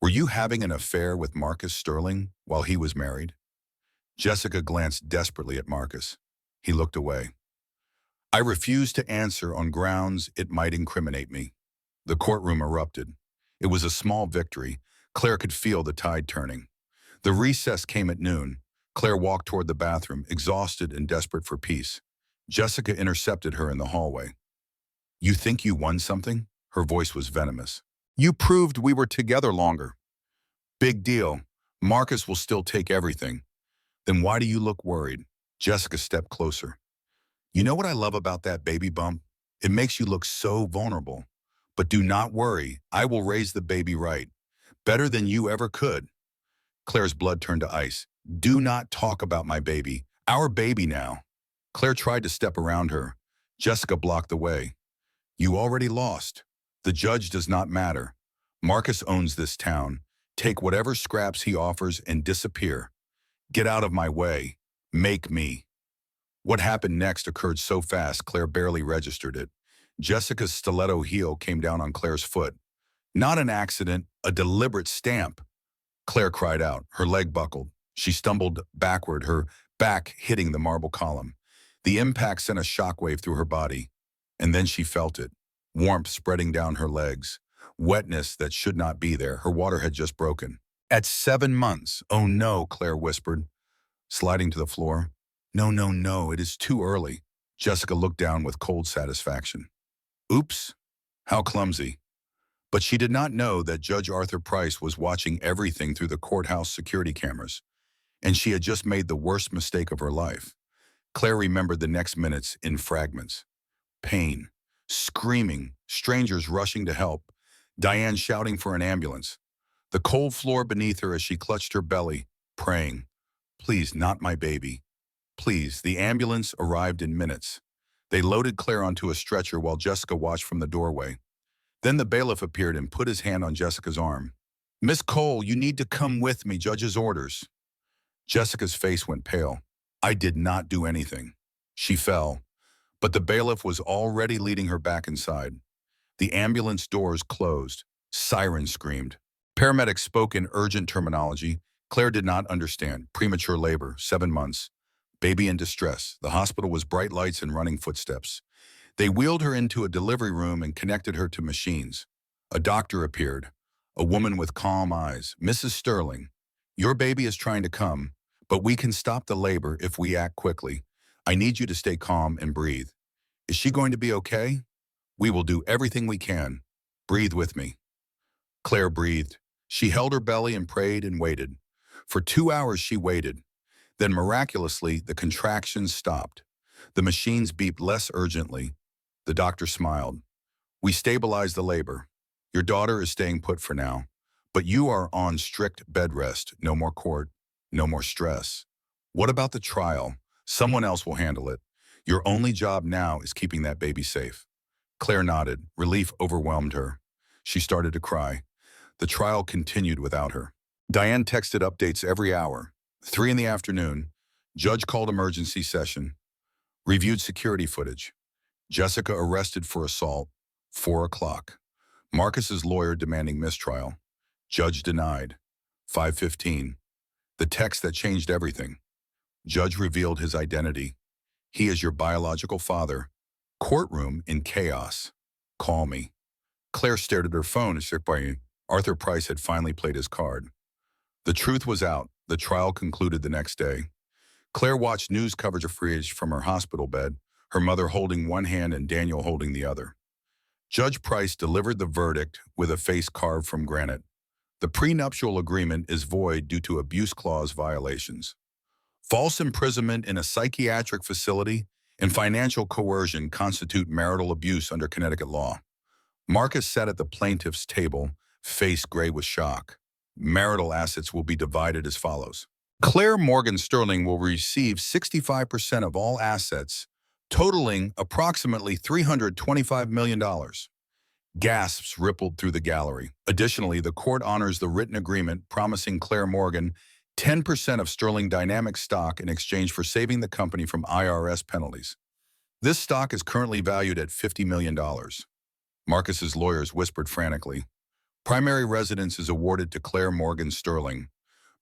Were you having an affair with Marcus Sterling while he was married? Jessica glanced desperately at Marcus. He looked away. I refuse to answer on grounds it might incriminate me. The courtroom erupted. It was a small victory. Claire could feel the tide turning. The recess came at noon. Claire walked toward the bathroom, exhausted and desperate for peace. Jessica intercepted her in the hallway. You think you won something? Her voice was venomous. You proved we were together longer. Big deal. Marcus will still take everything. Then why do you look worried? Jessica stepped closer. You know what I love about that baby bump? It makes you look so vulnerable. But do not worry, I will raise the baby right. Better than you ever could. Claire's blood turned to ice. Do not talk about my baby. Our baby now. Claire tried to step around her. Jessica blocked the way. You already lost. The judge does not matter. Marcus owns this town. Take whatever scraps he offers and disappear. Get out of my way. Make me. What happened next occurred so fast Claire barely registered it. Jessica's stiletto heel came down on Claire's foot. Not an accident, a deliberate stamp. Claire cried out. Her leg buckled. She stumbled backward, her back hitting the marble column. The impact sent a shockwave through her body. And then she felt it. Warmth spreading down her legs. Wetness that should not be there. Her water had just broken. At 7 months. Oh no, Claire whispered, sliding to the floor. No, no, no, it is too early. Jessica looked down with cold satisfaction. Oops, how clumsy. But she did not know that Judge Arthur Price was watching everything through the courthouse security cameras, and she had just made the worst mistake of her life. Claire remembered the next minutes in fragments. Pain, screaming, strangers rushing to help, Diane shouting for an ambulance, the cold floor beneath her as she clutched her belly, praying, please, not my baby. Please, the ambulance arrived in minutes. They loaded Claire onto a stretcher while Jessica watched from the doorway. Then the bailiff appeared and put his hand on Jessica's arm. Miss Cole, you need to come with me, judge's orders. Jessica's face went pale. I did not do anything. She fell, but the bailiff was already leading her back inside. The ambulance doors closed. Sirens screamed. Paramedics spoke in urgent terminology. Claire did not understand. Premature labor, 7 months. Baby in distress. The hospital was bright lights and running footsteps. They wheeled her into a delivery room and connected her to machines. A doctor appeared, a woman with calm eyes. Mrs. Sterling, your baby is trying to come, but we can stop the labor if we act quickly. I need you to stay calm and breathe. Is she going to be okay? We will do everything we can. Breathe with me. Claire breathed. She held her belly and prayed and waited. For 2 hours she waited. Then miraculously, the contractions stopped. The machines beeped less urgently. The doctor smiled. We stabilized the labor. Your daughter is staying put for now, but you are on strict bed rest. No more court, no more stress. What about the trial? Someone else will handle it. Your only job now is keeping that baby safe. Claire nodded. Relief overwhelmed her. She started to cry. The trial continued without her. Diane texted updates every hour. 3 in the afternoon, judge called emergency session, reviewed security footage. Jessica arrested for assault, 4 o'clock. Marcus's lawyer demanding mistrial. Judge denied, 5:15. The text that changed everything. Judge revealed his identity. He is your biological father. Courtroom in chaos. Call me. Claire stared at her phone as Arthur Price had finally played his card. The truth was out. The trial concluded the next day. Claire watched news coverage of footage from her hospital bed, her mother holding one hand and Daniel holding the other. Judge Price delivered the verdict with a face carved from granite. The prenuptial agreement is void due to abuse clause violations. False imprisonment in a psychiatric facility and financial coercion constitute marital abuse under Connecticut law. Marcus sat at the plaintiff's table, face gray with shock. Marital assets will be divided as follows. Claire Morgan Sterling will receive 65% of all assets, totaling approximately $325 million. Gasps rippled through the gallery. Additionally, the court honors the written agreement promising Claire Morgan 10% of Sterling Dynamics stock in exchange for saving the company from IRS penalties. This stock is currently valued at $50 million. Marcus's lawyers whispered frantically. Primary residence is awarded to Claire Morgan Sterling.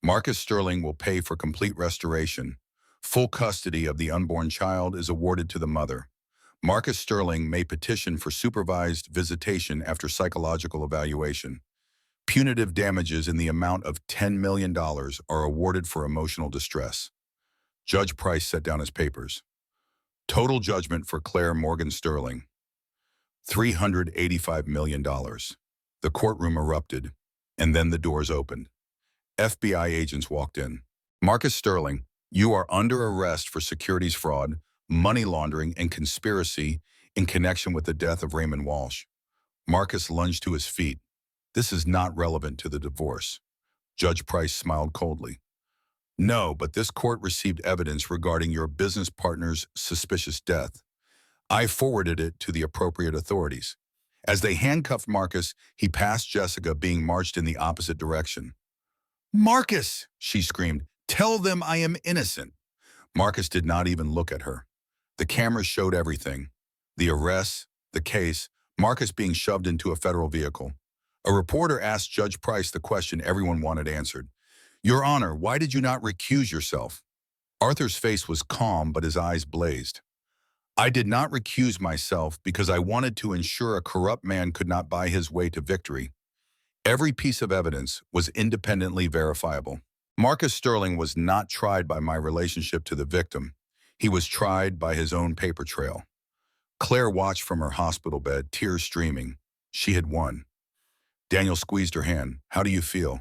Marcus Sterling will pay for complete restoration. Full custody of the unborn child is awarded to the mother. Marcus Sterling may petition for supervised visitation after psychological evaluation. Punitive damages in the amount of $10 million are awarded for emotional distress. Judge Price set down his papers. Total judgment for Claire Morgan Sterling, $385 million. The courtroom erupted, and then the doors opened. FBI agents walked in. Marcus Sterling, you are under arrest for securities fraud, money laundering, and conspiracy in connection with the death of Raymond Walsh. Marcus lunged to his feet. This is not relevant to the divorce. Judge Price smiled coldly. No, but this court received evidence regarding your business partner's suspicious death. I forwarded it to the appropriate authorities. As they handcuffed Marcus, he passed Jessica, being marched in the opposite direction. Marcus, she screamed, tell them I am innocent. Marcus did not even look at her. The cameras showed everything. The arrests, the case, Marcus being shoved into a federal vehicle. A reporter asked Judge Price the question everyone wanted answered. Your Honor, why did you not recuse yourself? Arthur's face was calm, but his eyes blazed. I did not recuse myself because I wanted to ensure a corrupt man could not buy his way to victory. Every piece of evidence was independently verifiable. Marcus Sterling was not tried by my relationship to the victim. He was tried by his own paper trail. Claire watched from her hospital bed, tears streaming. She had won. Daniel squeezed her hand. How do you feel?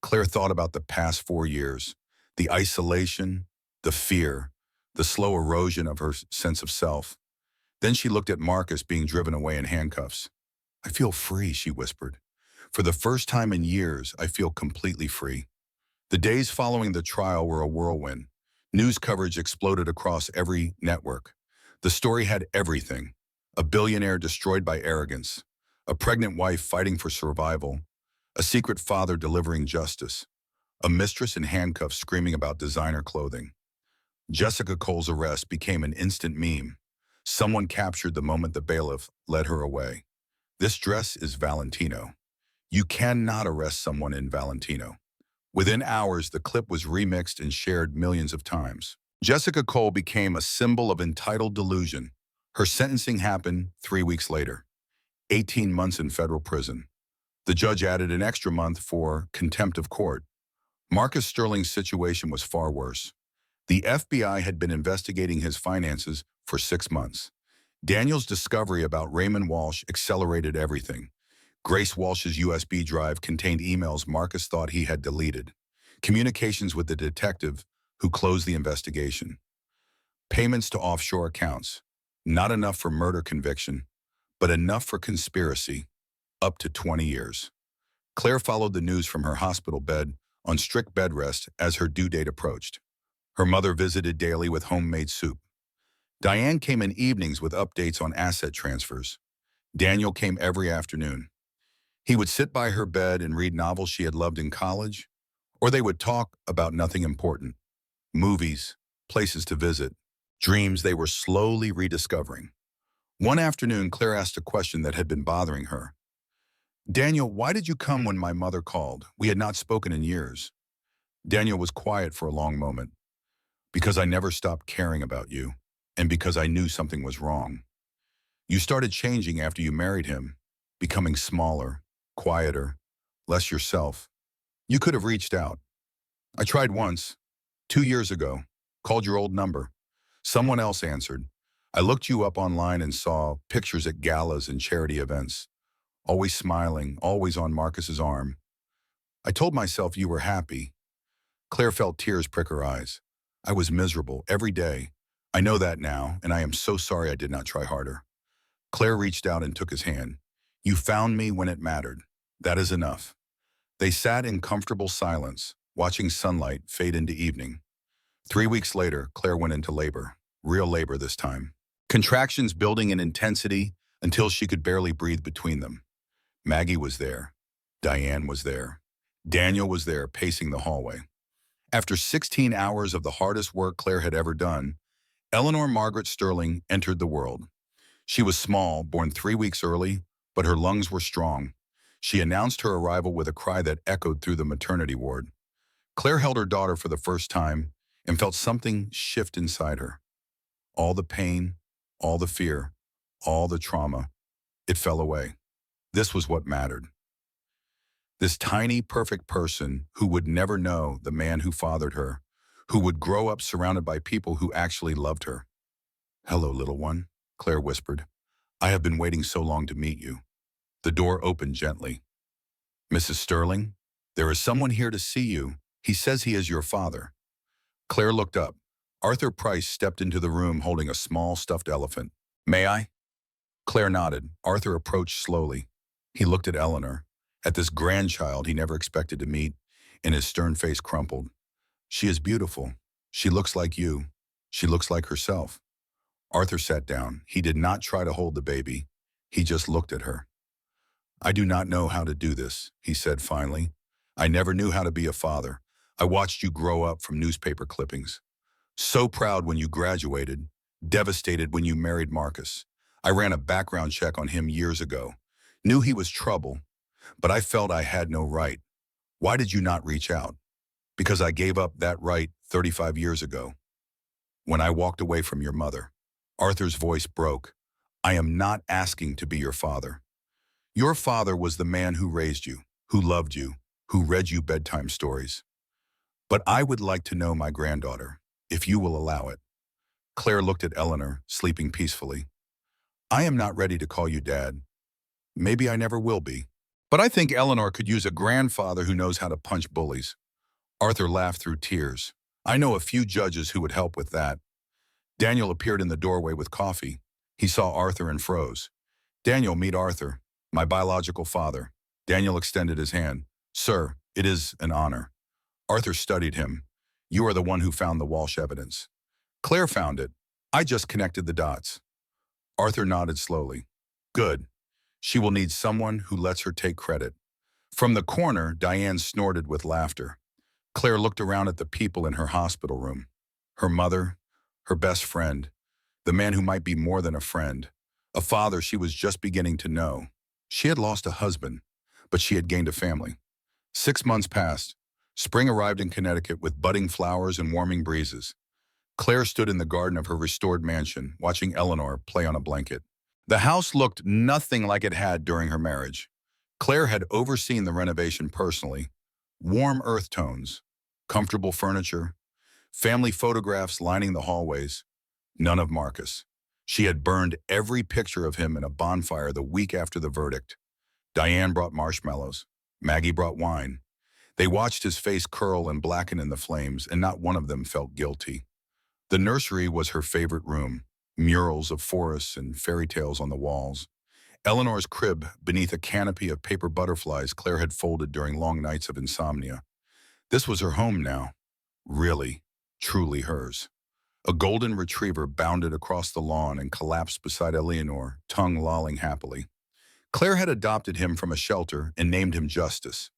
Claire thought about the past 4 years, the isolation, the fear, the slow erosion of her sense of self. Then she looked at Marcus being driven away in handcuffs. I feel free, she whispered. For the first time in years, I feel completely free. The days following the trial were a whirlwind. News coverage exploded across every network. The story had everything. A billionaire destroyed by arrogance, a pregnant wife fighting for survival, a secret father delivering justice, a mistress in handcuffs screaming about designer clothing. Jessica Cole's arrest became an instant meme. Someone captured the moment the bailiff led her away. This dress is Valentino. You cannot arrest someone in Valentino. Within hours, the clip was remixed and shared millions of times. Jessica Cole became a symbol of entitled delusion. Her sentencing happened 3 weeks later. 18 months in federal prison. The judge added an extra month for contempt of court. Marcus Sterling's situation was far worse. The FBI had been investigating his finances for 6 months. Daniel's discovery about Raymond Walsh accelerated everything. Grace Walsh's USB drive contained emails Marcus thought he had deleted. Communications with the detective who closed the investigation. Payments to offshore accounts. Not enough for murder conviction, but enough for conspiracy. Up to 20 years. Claire followed the news from her hospital bed on strict bed rest as her due date approached. Her mother visited daily with homemade soup. Diane came in evenings with updates on asset transfers. Daniel came every afternoon. He would sit by her bed and read novels she had loved in college, or they would talk about nothing important. Movies, places to visit, dreams they were slowly rediscovering. One afternoon, Claire asked a question that had been bothering her. Daniel, why did you come when my mother called? We had not spoken in years. Daniel was quiet for a long moment. Because I never stopped caring about you, and because I knew something was wrong. You started changing after you married him, becoming smaller, quieter, less yourself. You could have reached out. I tried once, 2 years ago, called your old number. Someone else answered. I looked you up online and saw pictures at galas and charity events, always smiling, always on Marcus's arm. I told myself you were happy. Claire felt tears prick her eyes. I was miserable every day. I know that now, and I am so sorry I did not try harder. Claire reached out and took his hand. You found me when it mattered. That is enough. They sat in comfortable silence, watching sunlight fade into evening. 3 weeks later, Claire went into labor. Real labor this time. Contractions building in intensity until she could barely breathe between them. Maggie was there. Diane was there. Daniel was there, pacing the hallway. After 16 hours of the hardest work Claire had ever done, Eleanor Margaret Sterling entered the world. She was small, born 3 weeks early, but her lungs were strong. She announced her arrival with a cry that echoed through the maternity ward. Claire held her daughter for the first time and felt something shift inside her. All the pain, all the fear, all the trauma, it fell away. This was what mattered. This tiny, perfect person who would never know the man who fathered her, who would grow up surrounded by people who actually loved her. Hello, little one, Claire whispered. I have been waiting so long to meet you. The door opened gently. Mrs. Sterling, there is someone here to see you. He says he is your father. Claire looked up. Arthur Price stepped into the room holding a small stuffed elephant. May I? Claire nodded. Arthur approached slowly. He looked at Eleanor, at this grandchild he never expected to meet, and his stern face crumpled. She is beautiful. She looks like you. She looks like herself. Arthur sat down. He did not try to hold the baby. He just looked at her. I do not know how to do this, he said finally. I never knew how to be a father. I watched you grow up from newspaper clippings. So proud when you graduated, devastated when you married Marcus. I ran a background check on him years ago. Knew he was trouble, but I felt I had no right. Why did you not reach out? Because I gave up that right 35 years ago. When I walked away from your mother. Arthur's voice broke. I am not asking to be your father. Your father was the man who raised you, who loved you, who read you bedtime stories. But I would like to know my granddaughter, if you will allow it. Claire looked at Eleanor, sleeping peacefully. I am not ready to call you Dad. Maybe I never will be. But I think Eleanor could use a grandfather who knows how to punch bullies. Arthur laughed through tears. I know a few judges who would help with that. Daniel appeared in the doorway with coffee. He saw Arthur and froze. Daniel, meet Arthur, my biological father. Daniel extended his hand. Sir, it is an honor. Arthur studied him. You are the one who found the Walsh evidence. Claire found it. I just connected the dots. Arthur nodded slowly. Good. She will need someone who lets her take credit. From the corner, Diane snorted with laughter. Claire looked around at the people in her hospital room. Her mother, her best friend, the man who might be more than a friend, a father she was just beginning to know. She had lost a husband, but she had gained a family. 6 months passed. Spring arrived in Connecticut with budding flowers and warming breezes. Claire stood in the garden of her restored mansion, watching Eleanor play on a blanket. The house looked nothing like it had during her marriage. Claire had overseen the renovation personally. Warm earth tones, comfortable furniture, family photographs lining the hallways. None of Marcus. She had burned every picture of him in a bonfire the week after the verdict. Diane brought marshmallows. Maggie brought wine. They watched his face curl and blacken in the flames, and not one of them felt guilty. The nursery was her favorite room, murals of forests and fairy tales on the walls. Eleanor's crib beneath a canopy of paper butterflies Claire had folded during long nights of insomnia. This was her home now. Really, truly hers. A golden retriever bounded across the lawn and collapsed beside Eleanor, tongue lolling happily. Claire had adopted him from a shelter and named him Justice.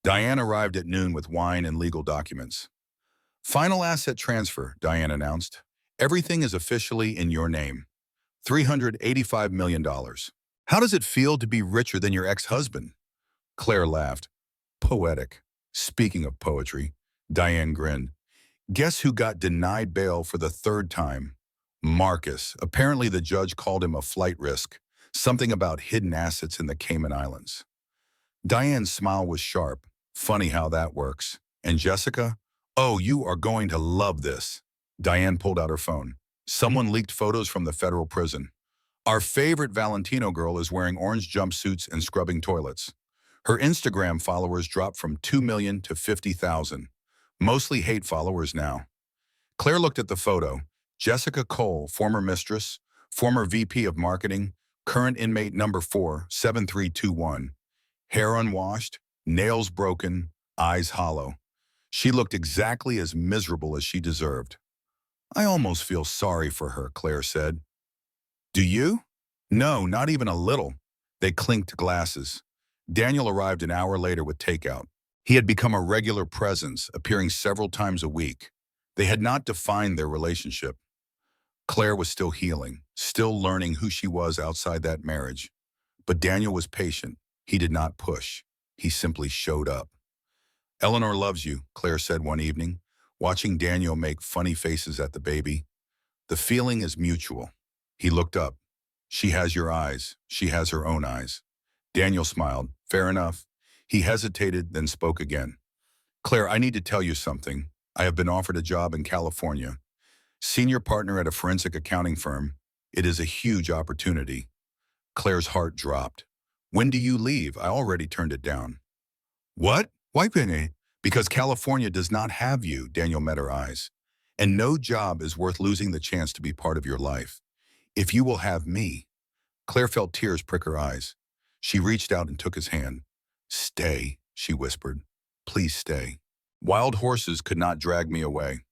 Diane arrived at noon with wine and legal documents. Final asset transfer, Diane announced. Everything is officially in your name. $385 million. How does it feel to be richer than your ex-husband? Claire laughed. Poetic. Speaking of poetry, Diane grinned. Guess who got denied bail for the 3rd time? Marcus. Apparently the judge called him a flight risk. Something about hidden assets in the Cayman Islands. Diane's smile was sharp. Funny how that works. And Jessica? Oh, you are going to love this. Diane pulled out her phone. Someone leaked photos from the federal prison. Our favorite Valentino girl is wearing orange jumpsuits and scrubbing toilets. Her Instagram followers dropped from 2 million to 50,000. Mostly hate followers now. Claire looked at the photo. Jessica Cole, former mistress, former VP of marketing, current inmate number 47321. Hair unwashed, nails broken, eyes hollow. She looked exactly as miserable as she deserved. I almost feel sorry for her, Claire said. Do you? No, not even a little. They clinked glasses. Daniel arrived an hour later with takeout. He had become a regular presence, appearing several times a week. They had not defined their relationship. Claire was still healing, still learning who she was outside that marriage. But Daniel was patient. He did not push. He simply showed up. Eleanor loves you, Claire said one evening, watching Daniel make funny faces at the baby. The feeling is mutual. He looked up. She has your eyes. She has her own eyes. Daniel smiled. Fair enough. He hesitated, then spoke again. Claire, I need to tell you something. I have been offered a job in California. Senior partner at a forensic accounting firm. It is a huge opportunity. Claire's heart dropped. When do you leave? I already turned it down. What? Why couldn't I? Because California does not have you, Daniel met her eyes. And no job is worth losing the chance to be part of your life. If you will have me. Claire felt tears prick her eyes. She reached out and took his hand. Stay, she whispered. Please stay. Wild horses could not drag me away.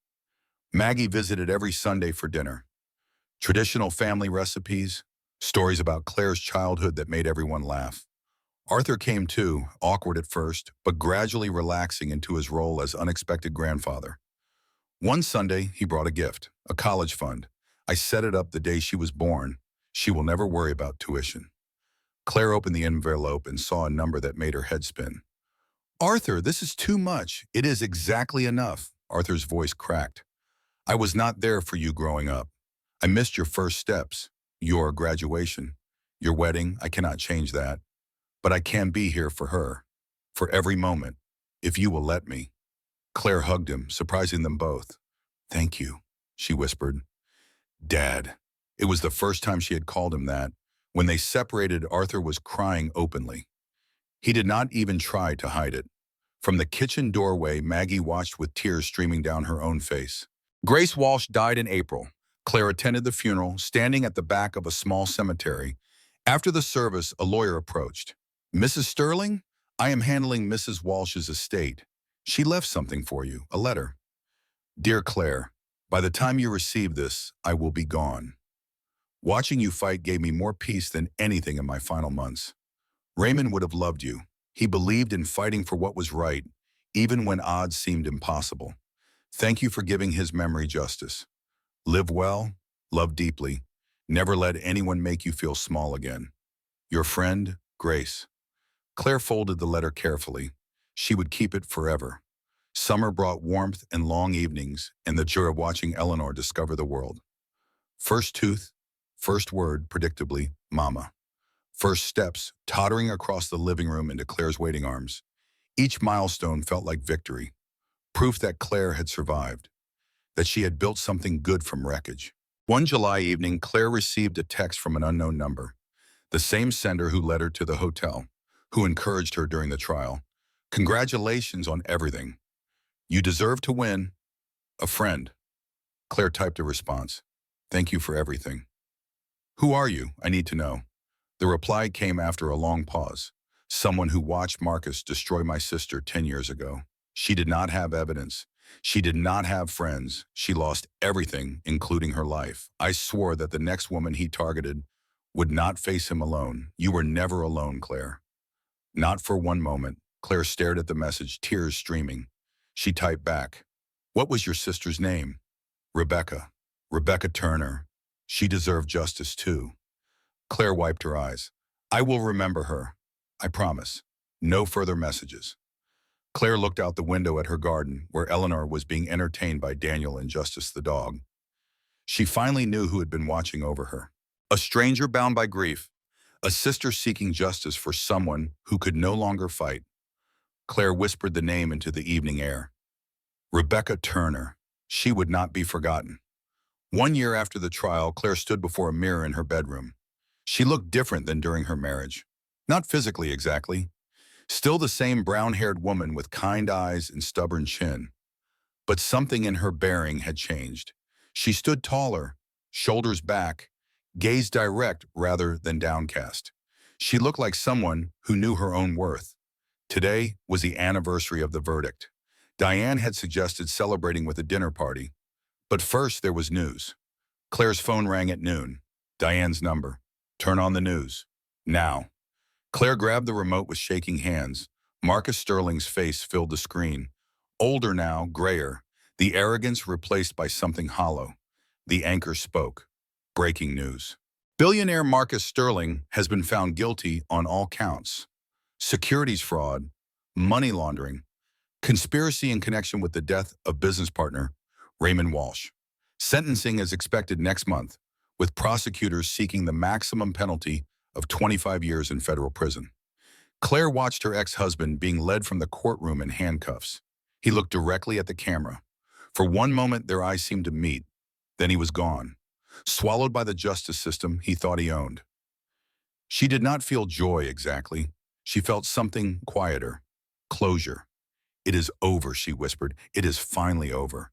Maggie visited every Sunday for dinner. Traditional family recipes, stories about Claire's childhood that made everyone laugh. Arthur came too, awkward at first, but gradually relaxing into his role as unexpected grandfather. One Sunday, he brought a gift, a college fund. I set it up the day she was born. She will never worry about tuition. Claire opened the envelope and saw a number that made her head spin. Arthur, this is too much. It is exactly enough. Arthur's voice cracked. I was not there for you growing up. I missed your first steps, your graduation, your wedding. I cannot change that. But I can be here for her, for every moment, if you will let me. Claire hugged him, surprising them both. Thank you, she whispered. Dad. It was the first time she had called him that. When they separated, Arthur was crying openly. He did not even try to hide it. From the kitchen doorway, Maggie watched with tears streaming down her own face. Grace Walsh died in April. Claire attended the funeral, standing at the back of a small cemetery. After the service, a lawyer approached. Mrs. Sterling, I am handling Mrs. Walsh's estate. She left something for you, a letter. Dear Claire, by the time you receive this, I will be gone. Watching you fight gave me more peace than anything in my final months. Raymond would have loved you. He believed in fighting for what was right, even when odds seemed impossible. Thank you for giving his memory justice. Live well, love deeply. Never let anyone make you feel small again. Your friend, Grace. Claire folded the letter carefully. She would keep it forever. Summer brought warmth and long evenings and the joy of watching Eleanor discover the world. First tooth, first word, predictably, Mama. First steps, tottering across the living room into Claire's waiting arms. Each milestone felt like victory, proof that Claire had survived, that she had built something good from wreckage. One July evening, Claire received a text from an unknown number, the same sender who led her to the hotel, who encouraged her during the trial. Congratulations on everything. You deserve to win. A friend. Claire typed a response. Thank you for everything. Who are you? I need to know. The reply came after a long pause. Someone who watched Marcus destroy my sister 10 years ago. She did not have evidence. She did not have friends. She lost everything, including her life. I swore that the next woman he targeted would not face him alone. You were never alone, Claire. Not for one moment. Claire stared at the message, tears streaming. She typed back. What was your sister's name? Rebecca. Rebecca Turner. She deserved justice too. Claire wiped her eyes. I will remember her. I promise. No further messages. Claire looked out the window at her garden, where Eleanor was being entertained by Daniel and Justice the dog. She finally knew who had been watching over her. A stranger bound by grief. A sister seeking justice for someone who could no longer fight. Claire whispered the name into the evening air. Rebecca Turner. She would not be forgotten. 1 year after the trial, Claire stood before a mirror in her bedroom. She looked different than during her marriage. Not physically exactly. Still the same brown-haired woman with kind eyes and stubborn chin. But something in her bearing had changed. She stood taller, shoulders back, gaze direct rather than downcast. She looked like someone who knew her own worth. Today was the anniversary of the verdict. Diane had suggested celebrating with a dinner party. But first there was news. Claire's phone rang at noon. Diane's number. Turn on the news. Now. Claire grabbed the remote with shaking hands. Marcus Sterling's face filled the screen. Older now, grayer, the arrogance replaced by something hollow. The anchor spoke. Breaking news. Billionaire Marcus Sterling has been found guilty on all counts. Securities fraud, money laundering, conspiracy in connection with the death of business partner Raymond Walsh. Sentencing is expected next month, with prosecutors seeking the maximum penalty of 25 years in federal prison. Claire watched her ex-husband being led from the courtroom in handcuffs. He looked directly at the camera. For one moment, their eyes seemed to meet. Then he was gone, swallowed by the justice system he thought he owned. She did not feel joy exactly. She felt something quieter. Closure. It is over, she whispered. It is finally over.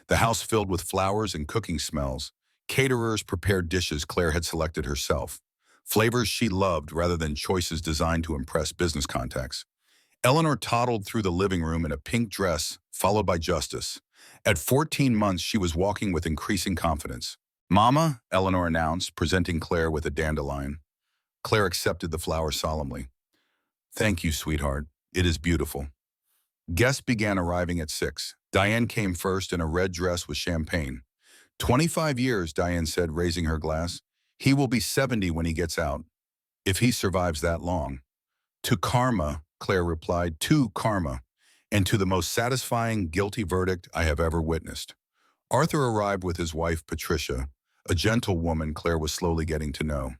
The house filled with flowers and cooking smells. Caterers prepared dishes Claire had selected herself. Flavors she loved rather than choices designed to impress business contacts. Eleanor toddled through the living room in a pink dress, followed by Justice. At 14 months, she was walking with increasing confidence. Mama, Eleanor announced, presenting Claire with a dandelion. Claire accepted the flower solemnly. Thank you, sweetheart. It is beautiful. Guests began arriving at 6. Diane came first in a red dress with champagne. 25 years, Diane said, raising her glass. He will be 70 when he gets out, if he survives that long. To karma, Claire replied, to karma, and to the most satisfying guilty verdict I have ever witnessed. Arthur arrived with his wife, Patricia, a gentle woman Claire was slowly getting to know.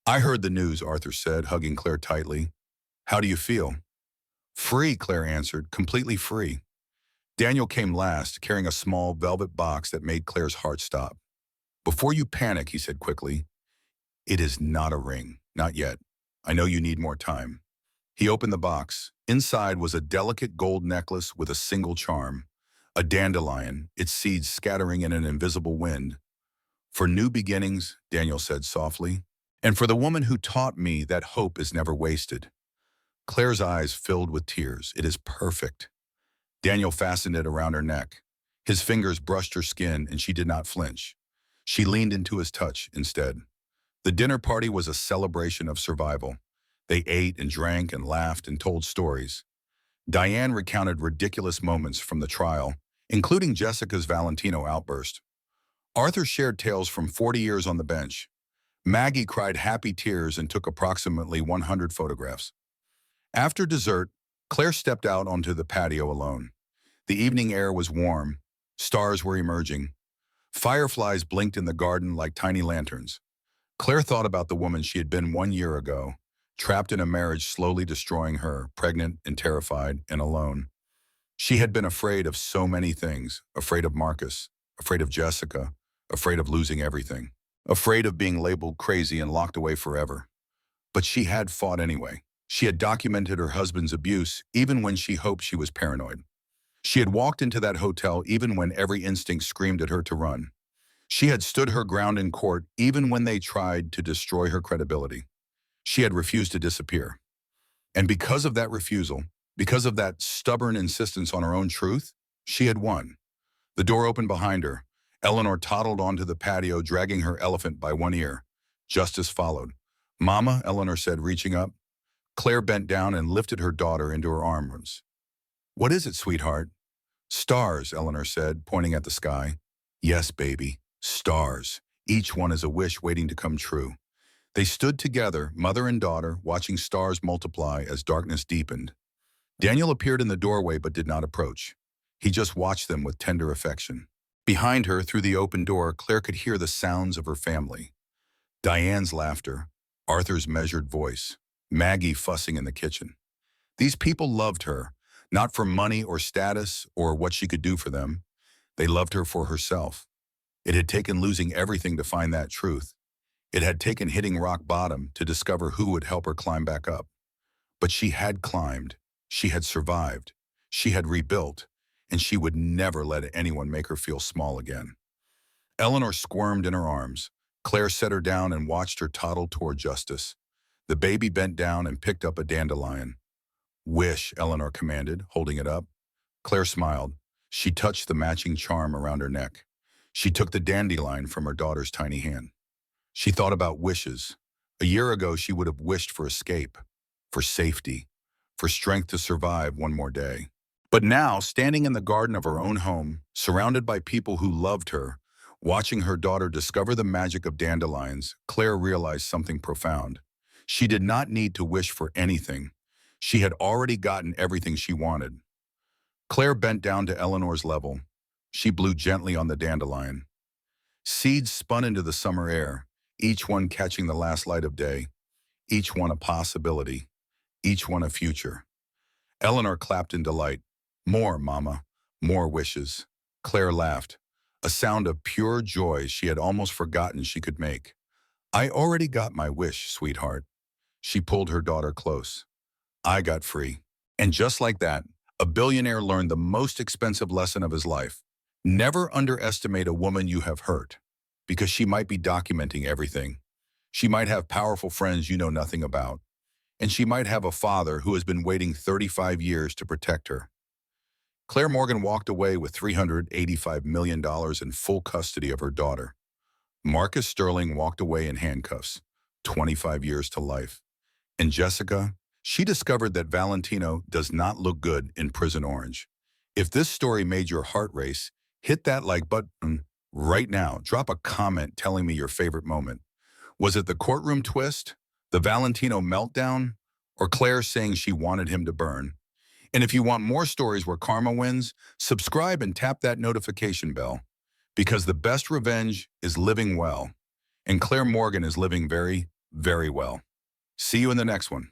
I heard the news, Arthur said, hugging Claire tightly. How do you feel? Free, Claire answered, completely free. Daniel came last, carrying a small velvet box that made Claire's heart stop. Before you panic, he said quickly, it is not a ring, not yet. I know you need more time. He opened the box. Inside was a delicate gold necklace with a single charm, a dandelion, its seeds scattering in an invisible wind. For new beginnings, Daniel said softly, and for the woman who taught me that hope is never wasted. Claire's eyes filled with tears. It is perfect. Daniel fastened it around her neck. His fingers brushed her skin, and she did not flinch. She leaned into his touch instead. The dinner party was a celebration of survival. They ate and drank and laughed and told stories. Diane recounted ridiculous moments from the trial, including Jessica's Valentino outburst. Arthur shared tales from 40 years on the bench. Maggie cried happy tears and took approximately 100 photographs. After dessert, Claire stepped out onto the patio alone. The evening air was warm. Stars were emerging. Fireflies blinked in the garden like tiny lanterns. Claire thought about the woman she had been 1 year ago, trapped in a marriage slowly destroying her, pregnant and terrified and alone. She had been afraid of so many things, afraid of Marcus, afraid of Jessica, afraid of losing everything, afraid of being labeled crazy and locked away forever. But she had fought anyway. She had documented her husband's abuse even when she hoped she was paranoid. She had walked into that hotel even when every instinct screamed at her to run. She had stood her ground in court even when they tried to destroy her credibility. She had refused to disappear. And because of that refusal, because of that stubborn insistence on her own truth, she had won. The door opened behind her. Eleanor toddled onto the patio, dragging her elephant by one ear. Justice followed. Mama, Eleanor said, reaching up. Claire bent down and lifted her daughter into her arms. What is it, sweetheart? Stars, Eleanor said, pointing at the sky. Yes, baby, stars. Each one is a wish waiting to come true. They stood together, mother and daughter, watching stars multiply as darkness deepened. Daniel appeared in the doorway but did not approach. He just watched them with tender affection. Behind her, through the open door, Claire could hear the sounds of her family. Diane's laughter, Arthur's measured voice, Maggie fussing in the kitchen. These people loved her, not for money or status or what she could do for them. They loved her for herself. It had taken losing everything to find that truth. It had taken hitting rock bottom to discover who would help her climb back up. But she had climbed. She had survived. She had rebuilt. And she would never let anyone make her feel small again. Eleanor squirmed in her arms. Claire set her down and watched her toddle toward justice. The baby bent down and picked up a dandelion. "Wish," Eleanor commanded, holding it up. Claire smiled. She touched the matching charm around her neck. She took the dandelion from her daughter's tiny hand. She thought about wishes. A year ago, she would have wished for escape, for safety, for strength to survive one more day. But now, standing in the garden of her own home, surrounded by people who loved her, watching her daughter discover the magic of dandelions, Claire realized something profound. She did not need to wish for anything. She had already gotten everything she wanted. Claire bent down to Eleanor's level. She blew gently on the dandelion. Seeds spun into the summer air, each one catching the last light of day, each one a possibility, each one a future. Eleanor clapped in delight. "More, Mama, more wishes." Claire laughed, a sound of pure joy she had almost forgotten she could make. "I already got my wish, sweetheart." She pulled her daughter close. "I got free." And just like that, a billionaire learned the most expensive lesson of his life. Never underestimate a woman you have hurt, because she might be documenting everything. She might have powerful friends you know nothing about, and she might have a father who has been waiting 35 years to protect her. Claire Morgan walked away with $385 million in full custody of her daughter. Marcus Sterling walked away in handcuffs, 25 years to life. And Jessica, she discovered that Valentino does not look good in prison orange. If this story made your heart race, hit that like button right now. Drop a comment telling me your favorite moment. Was it the courtroom twist, the Valentino meltdown, or Claire saying she wanted him to burn? And if you want more stories where karma wins, subscribe and tap that notification bell. Because the best revenge is living well. And Claire Morgan is living very, very well. See you in the next one.